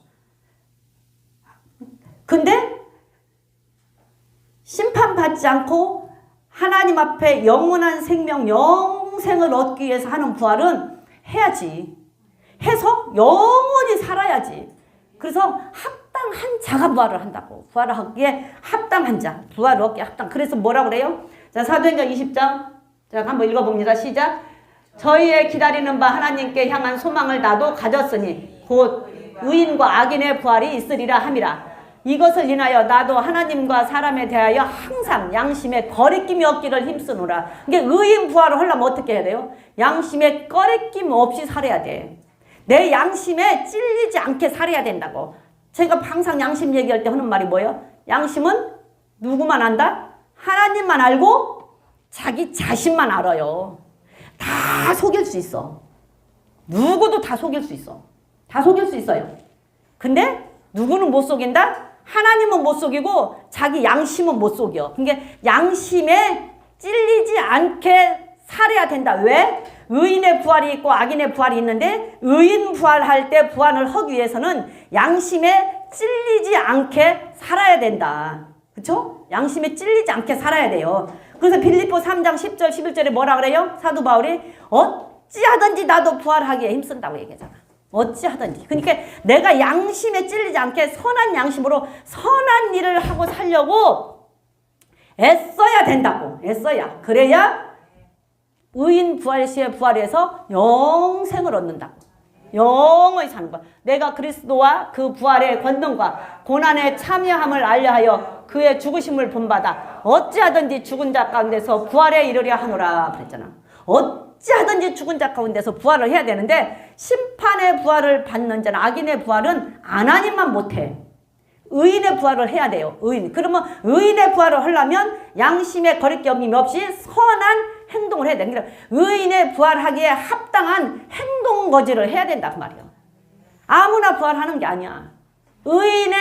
근데 심판받지 않고 하나님 앞에 영원한 생명, 영생을 얻기 위해서 하는 부활은 해야지. 해서 영원히 살아야지. 그래서 합당한 자가 부활을 한다고. 부활을 하기에 합당한 자. 부활을 얻기에 합당. 그래서 뭐라고 그래요? 자, 사도행전 20장. 자, 한번 읽어봅니다. 시작. 저희의 기다리는 바 하나님께 향한 소망을 나도 가졌으니 곧 의인과 악인의 부활이 있으리라 함이라. 이것을 인하여 나도 하나님과 사람에 대하여 항상 양심에 거리낌이 없기를 힘쓰노라. 이게 의인 부활을 하려면 어떻게 해야 돼요? 양심에 거리낌 없이 살아야 돼. 내 양심에 찔리지 않게 살아야 된다고. 제가 항상 양심 얘기할 때 하는 말이 뭐예요? 양심은 누구만 안다? 하나님만 알고 자기 자신만 알아요. 다 속일 수 있어. 누구도 다 속일 수 있어. 다 속일 수 있어요. 근데 누구는 못 속인다? 하나님은 못 속이고 자기 양심은 못 속여. 그러니까 양심에 찔리지 않게 살아야 된다. 왜? 의인의 부활이 있고 악인의 부활이 있는데 의인 부활할 때 부활을 하기 위해서는 양심에 찔리지 않게 살아야 된다. 그렇죠? 양심에 찔리지 않게 살아야 돼요. 그래서 빌립보 3장 10절 11절에 뭐라 그래요? 사도 바울이 어찌하든지 나도 부활하기에 힘쓴다고 얘기하잖아. 어찌하든지. 그러니까 내가 양심에 찔리지 않게 선한 양심으로 선한 일을 하고 살려고 애써야 된다고. 애써야. 그래야 의인 부활 시에 부활해서 영생을 얻는다고. 영원히 사는 거야. 내가 그리스도와 그 부활의 권능과 고난에 참여함을 알려하여 그의 죽으심을 본받아 어찌하든지 죽은 자 가운데서 부활에 이르려 하노라 그랬잖아. 어찌하든지 죽은 자 가운데서 부활을 해야 되는데 심판의 부활을 받는 자는 악인의 부활은 하나님만 못해. 의인의 부활을 해야 돼요. 의인. 그러면 의인의 부활을 하려면 양심의 거리낌이 없이 선한 행동을 해야 돼. 그러니까 의인의 부활하기에 합당한 행동 거지를 해야 된다 그 말이에요. 아무나 부활하는 게 아니야. 의인의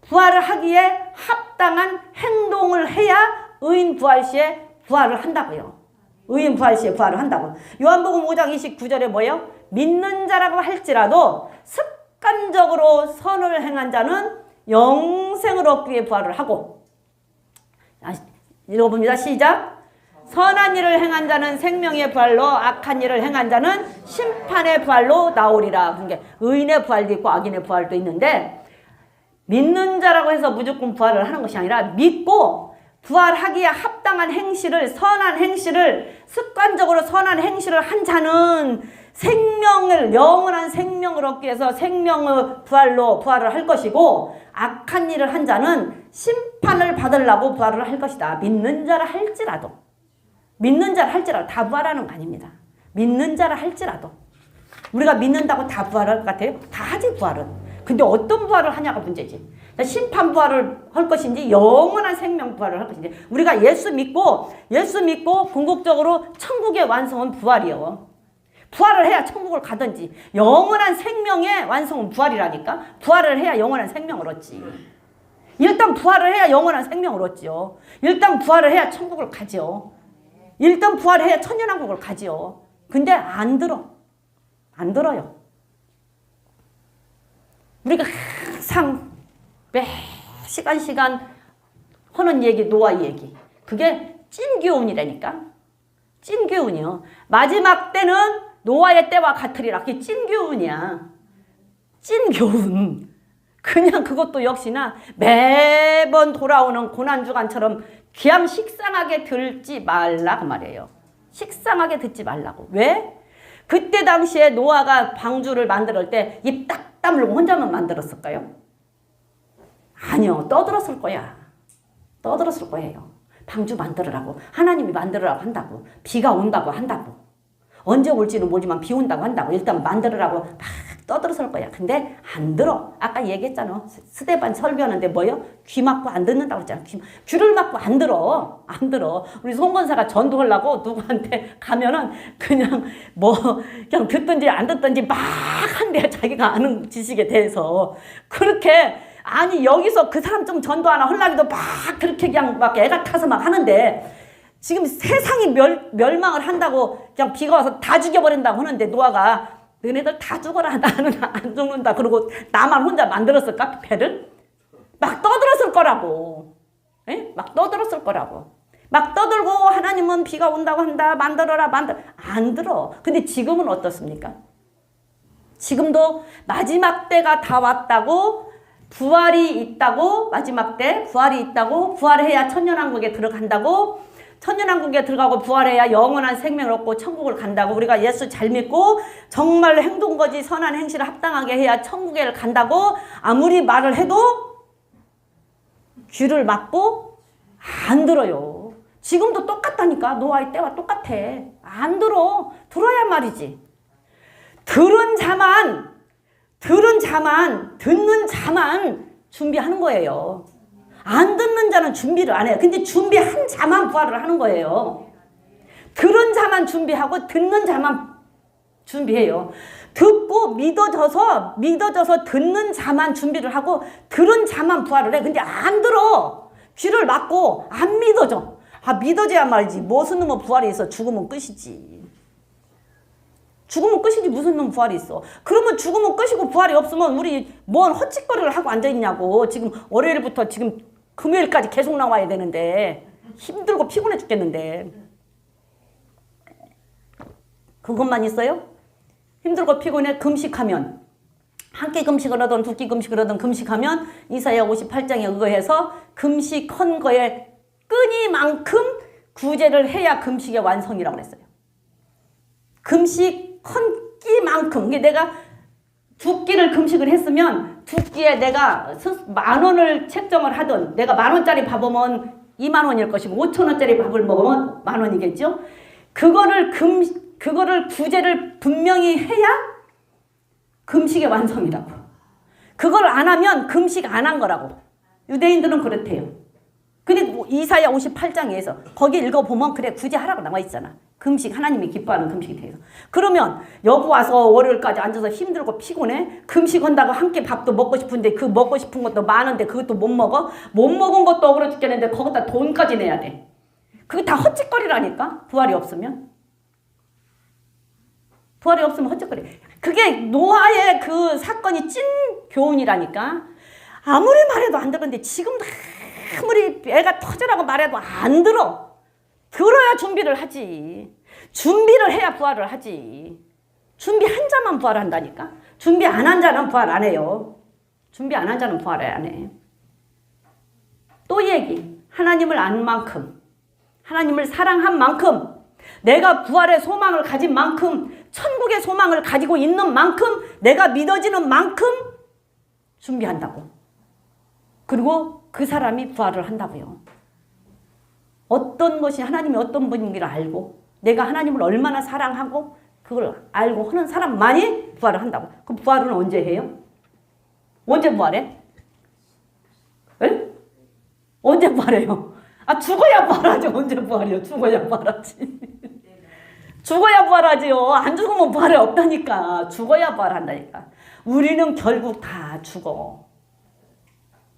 부활을 하기에 합당한 행동을 해야 의인 부활 시에 부활을 한다고요. 의인 부활 시에 부활을 한다고. 요한복음 5장 29절에 뭐예요? 믿는 자라고 할지라도 습관적으로 선을 행한 자는 영생을 얻기 위해 부활을 하고. 읽어봅니다. 시작. 선한 일을 행한 자는 생명의 부활로, 악한 일을 행한 자는 심판의 부활로 나오리라. 그러니까 의인의 부활도 있고 악인의 부활도 있는데, 믿는 자라고 해서 무조건 부활을 하는 것이 아니라 믿고 부활하기에 합당한 행실을, 선한 행실을, 습관적으로 선한 행실을 한 자는 생명을, 영원한 생명을 얻기 위해서 생명의 부활로 부활을 할 것이고, 악한 일을 한 자는 심판을 받으려고 부활을 할 것이다. 믿는 자라 할지라도. 믿는 자라 할지라도. 다 부활하는 거 아닙니다. 믿는 자라 할지라도. 우리가 믿는다고 다 부활할 것 같아요? 다 하지, 부활은. 근데 어떤 부활을 하냐가 문제지. 심판 부활을 할 것인지 영원한 생명 부활을 할 것인지. 우리가 예수 믿고 궁극적으로 천국의 완성은 부활이요. 부활을 해야 천국을 가든지. 영원한 생명의 완성은 부활이라니까. 부활을 해야 영원한 생명을 얻지. 일단 부활을 해야 영원한 생명을 얻지요. 일단 부활을 해야 천국을 가지요. 일단 부활을 해야 천년왕국을 가지요. 근데 안 들어. 안 들어요. 우리가 항상 매 시간 하는 얘기, 노아 얘기. 그게 찐교훈이라니까. 찐교훈이요. 마지막 때는 노아의 때와 같으리라. 그게 찐교훈이야. 찐교훈. 그냥 그것도 역시나 매번 돌아오는 고난주간처럼 그냥 식상하게 듣지 말라 그 말이에요. 식상하게 듣지 말라고. 왜? 그때 당시에 노아가 방주를 만들 때 입 딱 다물고 혼자만 만들었을까요? 아니요. 떠들었을 거야. 떠들었을 거예요. 방주 만들으라고. 하나님이 만들으라고 한다고. 비가 온다고 한다고. 언제 올지는 모르지만 비 온다고 한다고. 일단 만들으라고 막 떠들었을 거야. 근데 안 들어. 아까 얘기했잖아. 스데반 설교하는데 뭐요? 귀 막고 안 듣는다고 했잖아. 귀를 막고 안 들어. 안 들어. 우리 송건사가 전도하려고 누구한테 가면은 그냥 그냥 듣든지 안 듣든지 막 한대. 자기가 아는 지식에 대해서. 그렇게 아니 여기서 그 사람 좀 전도 하나 하려기도 막 그렇게 그냥 막 애가 타서 막 하는데, 지금 세상이 멸망을 한다고 그냥 비가 와서 다 죽여버린다고 하는데 노아가 너네들 다 죽어라. 나는 안 죽는다. 그러고 나만 혼자 만들었을까? 배를? 막 떠들었을 거라고. 에? 막 떠들었을 거라고. 막 떠들고 하나님은 비가 온다고 한다. 만들어라. 안 들어. 근데 지금은 어떻습니까? 지금도 마지막 때가 다 왔다고, 부활이 있다고, 마지막 때 부활이 있다고, 부활해야 천년왕국에 들어간다고, 천년왕국에 들어가고 부활해야 영원한 생명을 얻고 천국을 간다고, 우리가 예수 잘 믿고 정말 행동거지 선한 행실을 합당하게 해야 천국에 간다고 아무리 말을 해도 귀를 막고 안 들어요. 지금도 똑같다니까. 노아의 때와 똑같아. 안 들어. 들어야 말이지. 듣는 자만 준비하는 거예요. 안 듣는 자는 준비를 안 해요. 근데 준비한 자만 부활을 하는 거예요. 들은 자만 준비하고 듣는 자만 준비해요. 듣고 믿어져서 듣는 자만 준비를 하고 들은 자만 부활을 해. 근데 안 들어. 귀를 막고 안 믿어져. 믿어져야 말이지. 무슨 놈의 부활이 있어. 죽으면 끝이지. 죽으면 끝이지 무슨 놈 부활이 있어. 그러면 죽으면 끝이고 부활이 없으면 우리 뭔 헛짓거리를 하고 앉아있냐고. 지금 월요일부터 지금 금요일까지 계속 나와야 되는데 힘들고 피곤해 죽겠는데 그것만 있어요? 힘들고 피곤해 금식하면, 한 끼 금식을 하든 두 끼 금식을 하든 금식하면 이사야 58장에 의거해서 금식한 거에 끊이만큼 구제를 해야 금식의 완성이라고 그랬어요. 금식한 끼만큼. 내가 두 끼를 금식을 했으면 두 끼에 내가 10,000원을 책정을 하든, 내가 10,000원짜리 밥이면 20,000원일 것이고 5,000원짜리 밥을 먹으면 10,000원이겠죠. 그거를 구제를 분명히 해야 금식의 완성이라고. 그걸 안 하면 금식 안 한 거라고. 유대인들은 그렇대요. 근데 이사야 58장에서 거기 읽어보면 그래 구제하라고 나와 있잖아. 금식, 하나님이 기뻐하는 금식에 대해서. 그러면 여기 와서 월요일까지 앉아서 힘들고 피곤해? 금식한다고 한 끼 밥도 먹고 싶은데 그 먹고 싶은 것도 많은데 그것도 못 먹어? 못 먹은 것도 억울해 죽겠는데 거기다 돈까지 내야 돼. 그게 다 헛짓거리라니까. 부활이 없으면 헛짓거리. 그게 노아의 그 사건이 찐 교훈이라니까. 아무리 말해도 안 들었는데 지금도 아무리 애가 터져라고 말해도 안 들어. 들어야 준비를 하지. 준비를 해야 부활을 하지. 준비 한 자만 부활한다니까. 준비 안 한 자는 부활 안 해요. 준비 안 한 자는 부활 안 해. 또 얘기. 하나님을 안 만큼, 하나님을 사랑한 만큼, 내가 부활의 소망을 가진 만큼, 천국의 소망을 가지고 있는 만큼, 내가 믿어지는 만큼 준비한다고. 그리고 그 사람이 부활을 한다고요. 어떤 것이 하나님이 어떤 분인지를 알고, 내가 하나님을 얼마나 사랑하고 그걸 알고 하는 사람만이 부활을 한다고. 그럼 부활은 언제 해요? 언제 부활해? 에? 언제 부활해요? 아, 죽어야 부활하지. 언제 부활해요? 죽어야 부활하지. 죽어야 부활하지요. 안 죽으면 부활이 없다니까. 죽어야 부활한다니까. 우리는 결국 다 죽어.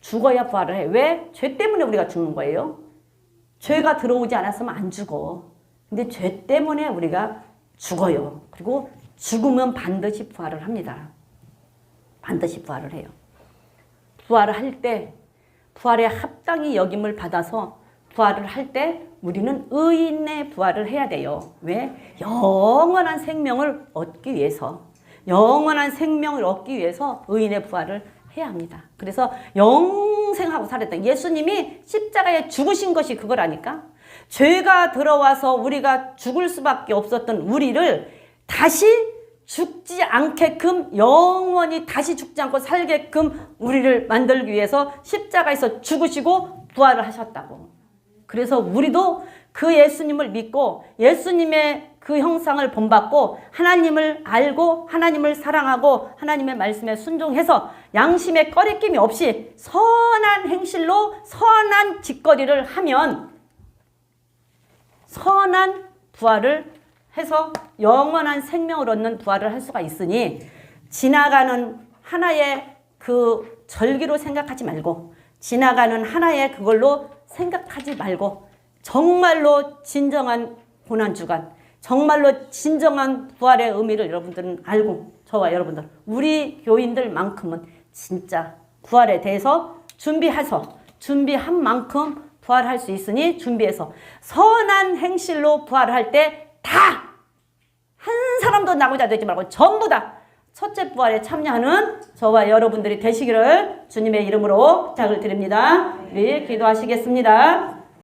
죽어야 부활을 해. 왜? 죄 때문에 우리가 죽는 거예요. 죄가 들어오지 않았으면 안 죽어. 근데 죄 때문에 우리가 죽어요. 그리고 죽으면 반드시 부활을 합니다. 반드시 부활을 해요. 부활을 할 때 부활에 합당히 여김을 받아서 부활을 할 때 우리는 의인의 부활을 해야 돼요. 왜? 영원한 생명을 얻기 위해서, 영원한 생명을 얻기 위해서 의인의 부활을 해야 합니다. 그래서 영생하고 살았다. 예수님이 십자가에 죽으신 것이 그거라니까. 죄가 들어와서 우리가 죽을 수밖에 없었던 우리를 다시 죽지 않게끔, 영원히 다시 죽지 않고 살게끔 우리를 만들기 위해서 십자가에서 죽으시고 부활을 하셨다고. 그래서 우리도 그 예수님을 믿고 예수님의 그 형상을 본받고 하나님을 알고 하나님을 사랑하고 하나님의 말씀에 순종해서 양심에 꺼리낌이 없이 선한 행실로 선한 짓거리를 하면 선한 부활을 해서 영원한 생명을 얻는 부활을 할 수가 있으니, 지나가는 하나의 그 절기로 생각하지 말고, 지나가는 하나의 그걸로 생각하지 말고, 정말로 진정한 고난주간, 정말로 진정한 부활의 의미를 여러분들은 알고, 저와 여러분들, 우리 교인들만큼은 진짜 부활에 대해서 준비한 만큼 부활할 수 있으니 준비해서 선한 행실로 부활할 때 다, 한 사람도 낙오자 되지 말고 전부 다 첫째 부활에 참여하는 저와 여러분들이 되시기를 주님의 이름으로 부탁을 드립니다. 우리 기도하시겠습니다.